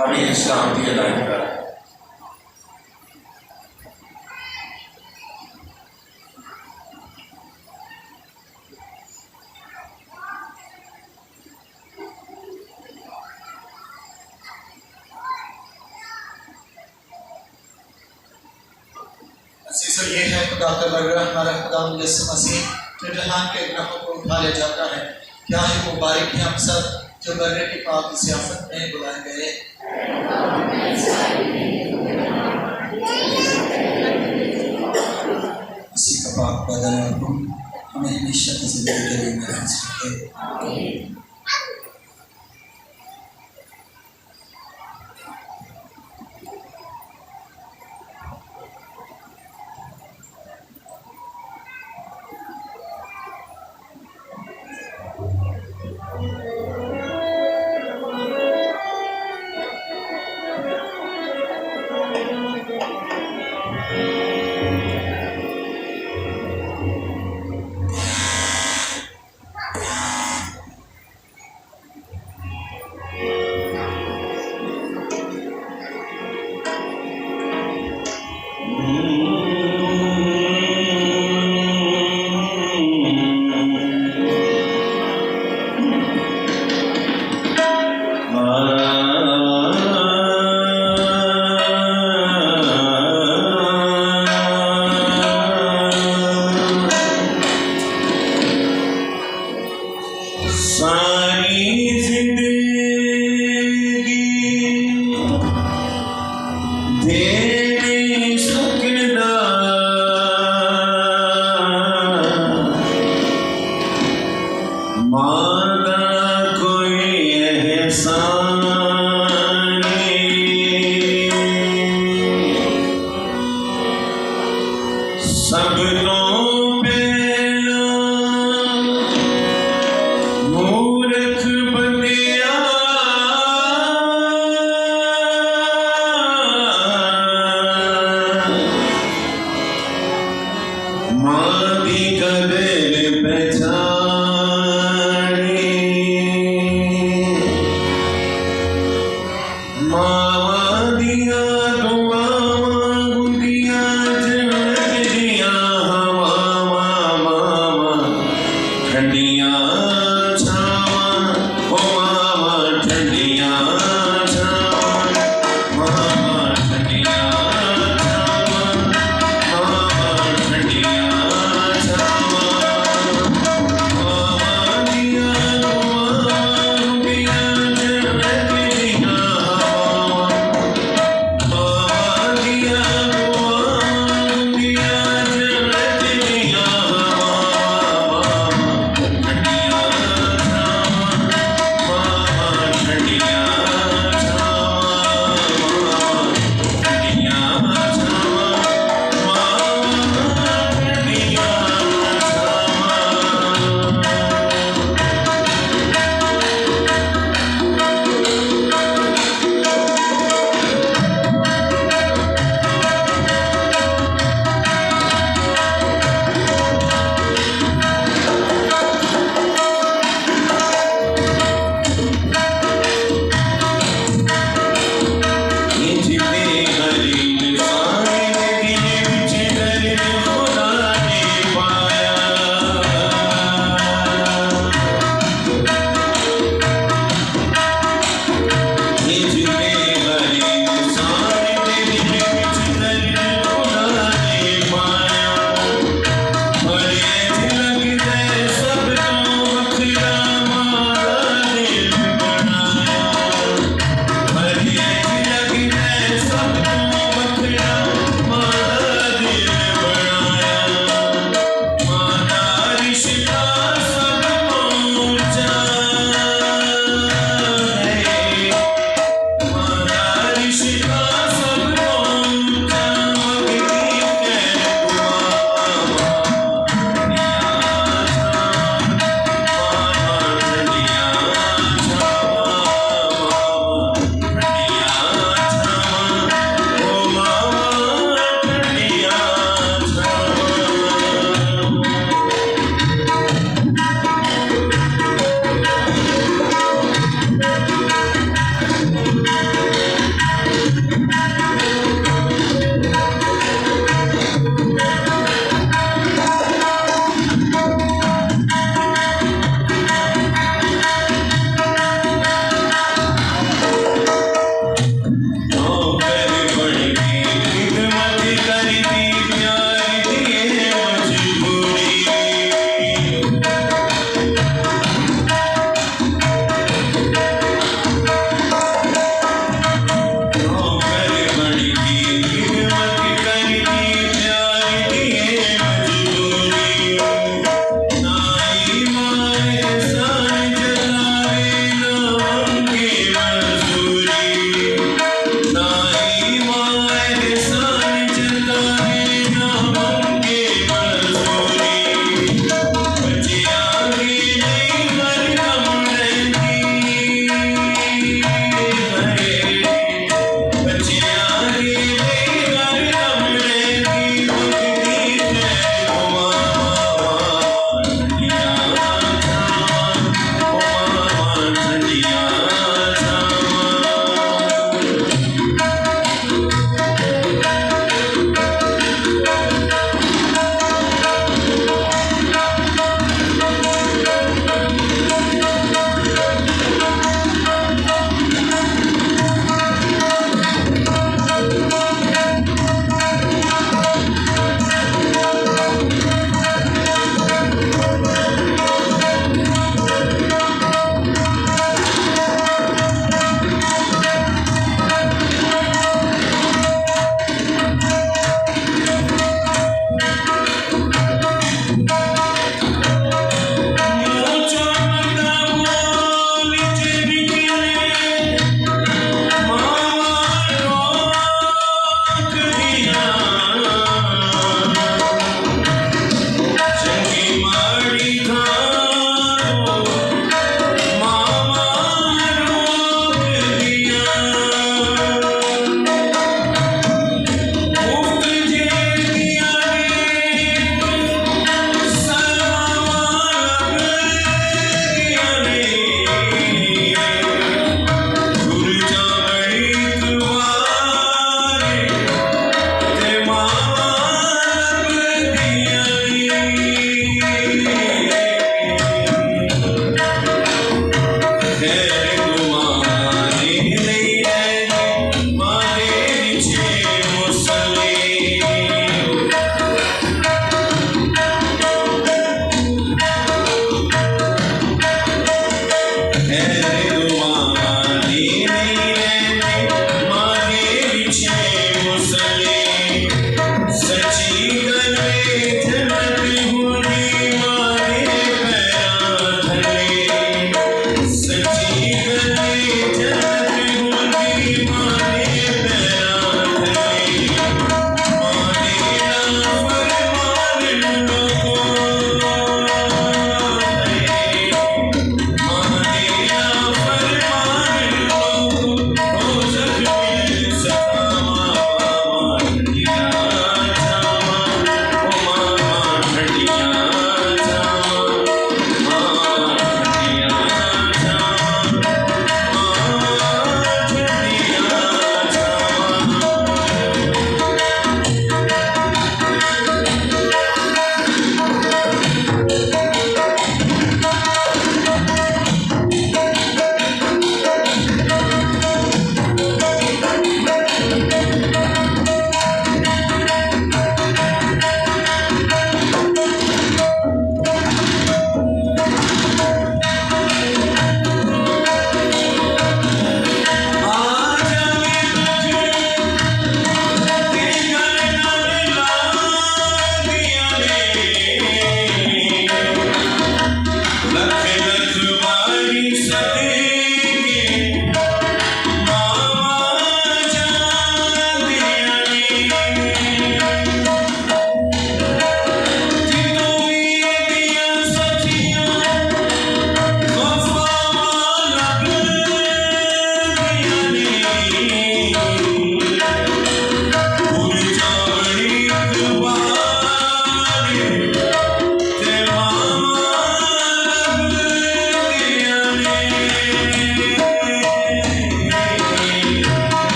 हमें इस्लाम की हिदायत कर। तो ये है खुदा का बर्रा, हमारा खुदा यीशु मसीह जो जहान के गुनाहों को उठा ले जाता है। क्या ही मुबारक है हम सब जो बर्रे की पाक ज़ियाफ़त में बुलाए गए। उसी का पाक बदन और रूह हमें हमेशा की ज़िंदगी के लिए महफूज रखे।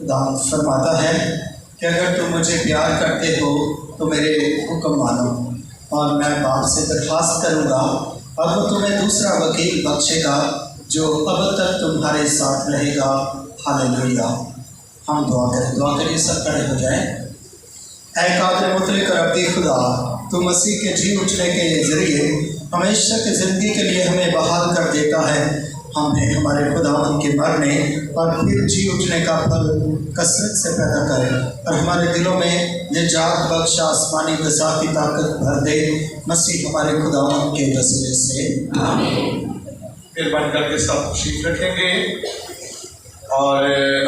खुदा फरमाता है कि अगर तुम मुझे प्यार करते हो तो मेरे हुक्म मानो, और मैं बाप से दरख्वास्त करूँगा और वो तुम्हें दूसरा वकील बख्शेगा जो अब तक तुम्हारे साथ रहेगा। हालेलुया। हम दुआ करिए, सब खड़े हो जाएं। ऐ कादिर मुतलक रब्बी खुदा, तू मसीह के जी उठने के ज़रिए हमेशा की ज़िंदगी के लिए हमें बहाल कर देता है। हमें हमारे खुदावंद के मरने और फिर जी उठने का फल कसरत से पैदा करे और हमारे दिलों में निजात बख्श आसमानी गज़ा की ताकत भर दे, मसीह हमारे खुदावंद के वसीले से आमीन। फिर बन करके सब खुशी रखेंगे और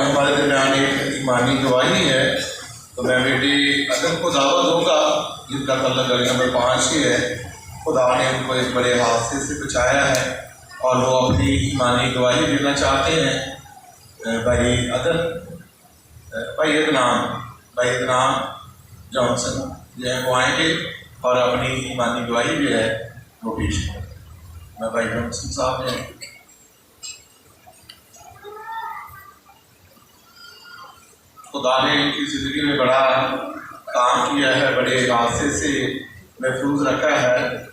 हमारे दरमियान एक ईमानी गवाही है, तो मैं बेटी अदम को दावत दूँगा जिनका कल गली नंबर 5 ही है। खुदा ने उनको एक बड़े हादसे से बचाया है और वो अपनी ईमानी गवाही देना चाहते हैं। भाई अदनाम जॉनसन जो है वो आएंगे और अपनी ईमानी गवाही भी है वो पेश करें। मैं भाई जॉनसन साहब हैं। खुदा ने इनकी ज़िंदगी में बड़ा काम किया है, बड़े हादसे से महफूज रखा है।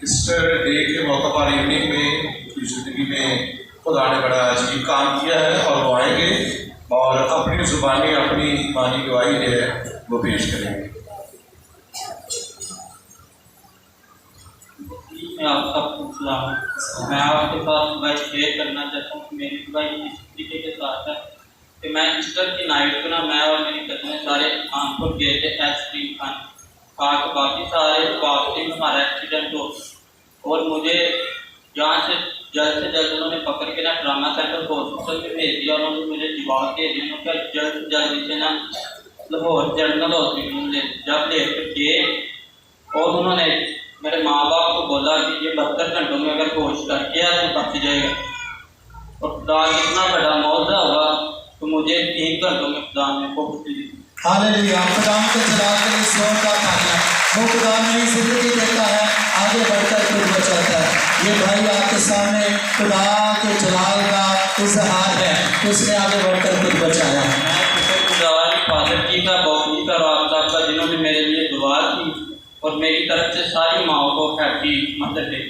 ईस्टर डे के मौके पर इवनिंग में इनकी ज़िंदगी में खुदा ने बड़ा अजीब काम किया है और वो आएंगे और अपनी ज़ुबानी अपनी ईमानी गवाही जो है वो पेश करेंगे। आप सबको सलाम। मैं आपके साथ भाई शेयर करना चाहता हूँ कि मेरी भाई इस तरीके के साथ है कि मैं ईस्टर की नाइट को ना मैं और मेरी कज़न सारे कानपुर गए थे आइसक्रीम खाने, खा के बाकी सारे वापसी में हमारा एक्सीडेंट हो और मुझे यहाँ से जल्द उन्होंने पकड़ के ना ट्रामा सेंटर हॉस्पिटल में भेज दिया। उन्होंने मुझे जवाब दे दिया, उन्होंने जल्द से जल्द इसे ना लाहौर जनरल हॉस्पिटल में जब लेकर गए और उन्होंने मेरे माँ बाप को बोला कि ये 72 घंटों में अगर होश कर गया तो बच जाएगा। और खुदा इतना बड़ा मौजा हुआ तो मुझे 3 घंटों में खुदा ने पहुँच दी। हालेलुया। खुदा के जलाल के लिए जोर का तालियां। वो खुदा नई जिंदगी देता है, आगे बढ़कर खुद बचाता है। ये भाई आपके सामने खुदा के जलाल का इजहार है, उसने आगे बढ़कर खुद बचाया। मैं शुक्रगुजार फादर जी का, बाबू जी का, राब साहब का जिन्होंने मेरे लिए दुआ की और मेरी तरफ से सारी माओ को happy mother day.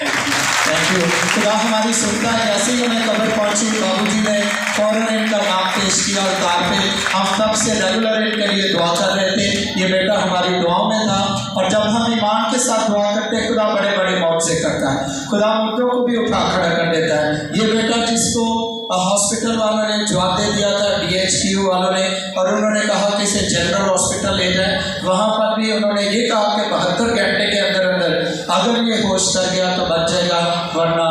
Thank you. खुदा हमारी सुनता है। जैसे ही हमें खबर पहुंची बाबूजी ने फौरन इनका नाम पेश किया उतार पे। हम तब से रेगुलर इनके लिए दुआ कर रहे थे। ये बेटा हमारी दुआओं में था और जब हम ईमान के साथ दुआ करते हैं खुदा बड़े बड़े मौके करता है। खुदा मुर्दों को भी उठा खड़ा कर देता है। ये बेटा जिसको हॉस्पिटल वालों ने जवाब दे दिया था, DHQ वालों ने, और उन्होंने कहा कि इसे जनरल हॉस्पिटल ले जाए, वहाँ पर भी उन्होंने ये कहा कि 72 घंटे के अंदर अगर ये होश कर गया तो बच जाएगा, वरना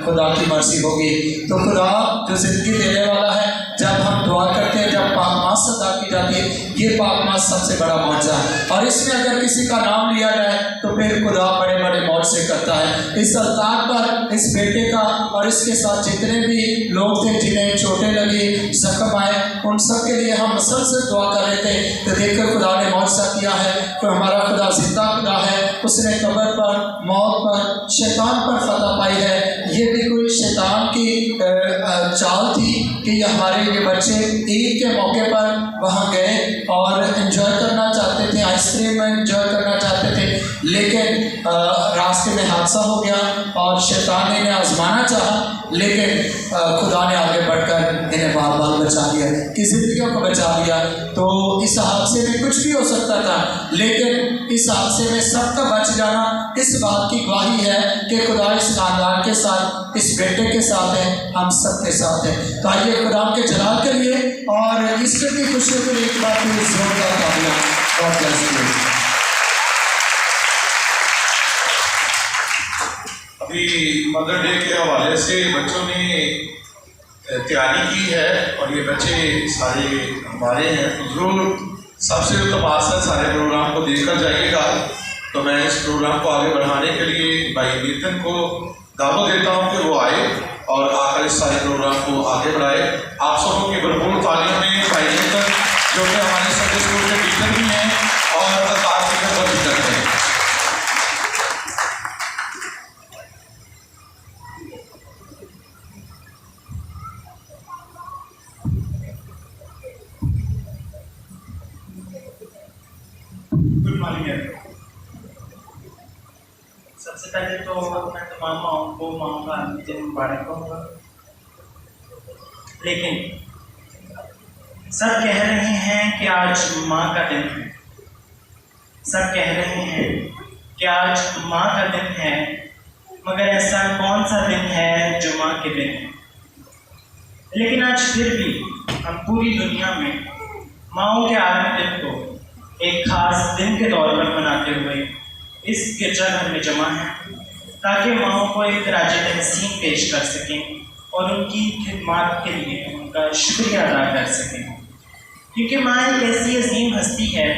खुदा की मर्जी होगी। तो खुदा जो जिंदगी देने वाला है, जब हम दुआ करते हैं, जब पाक मास अदा की जाती है, ये पाक मास सबसे बड़ा मौजा है और इसमें अगर किसी का नाम लिया जाए तो फिर खुदा बड़े बड़े मौजे करता है। इस अवतार पर इस बेटे का और इसके साथ जितने भी लोग थे जिन्हें चोटें लगी, जख्म आए, उन सब के लिए हम मुसलसल दुआ कर रहे थे। तो देखकर खुदा ने मौजा किया है कि हमारा खुदा जिंदा खुदा है। उसने कब्र पर, मौत पर, शैतान पर फतह पाई है। ये भी कोई शैतान की चाल थी कि ये हमारे ये बच्चे ईद के मौके पर वहाँ गए और एंजॉय करना चाहते थे, आइसक्रीम में एंजॉय करना चाहते थे, लेकिन रास्ते में हादसा हो गया और शैतान ने इन्हें आजमाना चाहा, लेकिन खुदा ने आगे बढ़कर इन्हें बार बार बचा लिया, कि जिंदगियों को बचा लिया। तो इस हादसे में कुछ भी हो सकता था, लेकिन इस हादसे में सबका बच जाना इस बात की गवाही है कि खुदा इस खानदान के साथ, इस बेटे के साथ है, हम सब के साथ है। तो आइए खुदा के जलाल के लिए और ईस्टर की खुशियों के लिए एक बार फिर जोरदार तालियां। God bless you. अभी मदर डे के हवाले से बच्चों ने तैयारी की है और ये बच्चे सारे हमारे हैं, तो जरूर सबसे उत्तम है सारे प्रोग्राम को देखकर जाइएगा। तो मैं इस प्रोग्राम को आगे बढ़ाने के लिए भाई नीतन को दावत देता हूँ कि वो आए और आकर इस सारे प्रोग्राम को आगे बढ़ाए। आप सबों की भरपूर तालियों में भाई नीतन जो कि हमारे संडे स्कूल के टीचर भी हैं और काफ़ी खबर भी करते हैं। सबसे पहले तो मैं तमाम माओं को माओं का दिन मुबारक कहूँगा। लेकिन सब कह रहे हैं कि आज माँ का दिन है, सब कह रहे हैं कि आज माँ का दिन है, मगर ऐसा कौन सा दिन है जो माँ के दिन है। लेकिन आज फिर भी हम पूरी दुनिया में माँओं के आत्म दिन को एक खास दिन के तौर पर मनाते हुए इस गिरजाघर में जमा हैं, ताकि माँओं को एक राज तहसीन पेश कर सकें और उनकी खिदमत के लिए उनका शुक्रिया अदा कर सकें। क्योंकि माँ एक ऐसी अजीम हस्ती है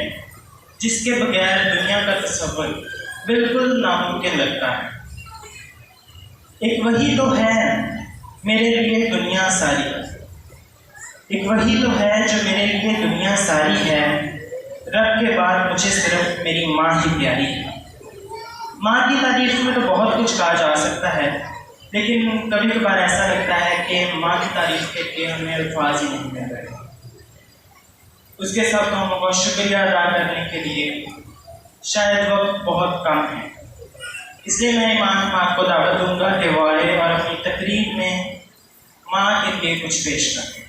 जिसके बगैर दुनिया का तस्वर बिल्कुल नामुमकिन लगता है। एक वही तो है मेरे लिए दुनिया सारी, एक वही तो है जो मेरे लिए दुनिया सारी है, रब के बाद मुझे सिर्फ मेरी माँ ही प्यारी है। माँ की तारीफ में तो बहुत कुछ कहा जा सकता है, लेकिन कभी कभार ऐसा लगता है कि माँ की तारीफ के हमें अल्फाज ही नहीं मिल रहे। उसके सब कामों का शुक्रिया अदा करने के लिए शायद वक्त बहुत कम है। इसलिए मैं इमाम माँ को दावत दूंगा कि वाले और अपनी तकरीर में माँ के लिए कुछ पेश करें।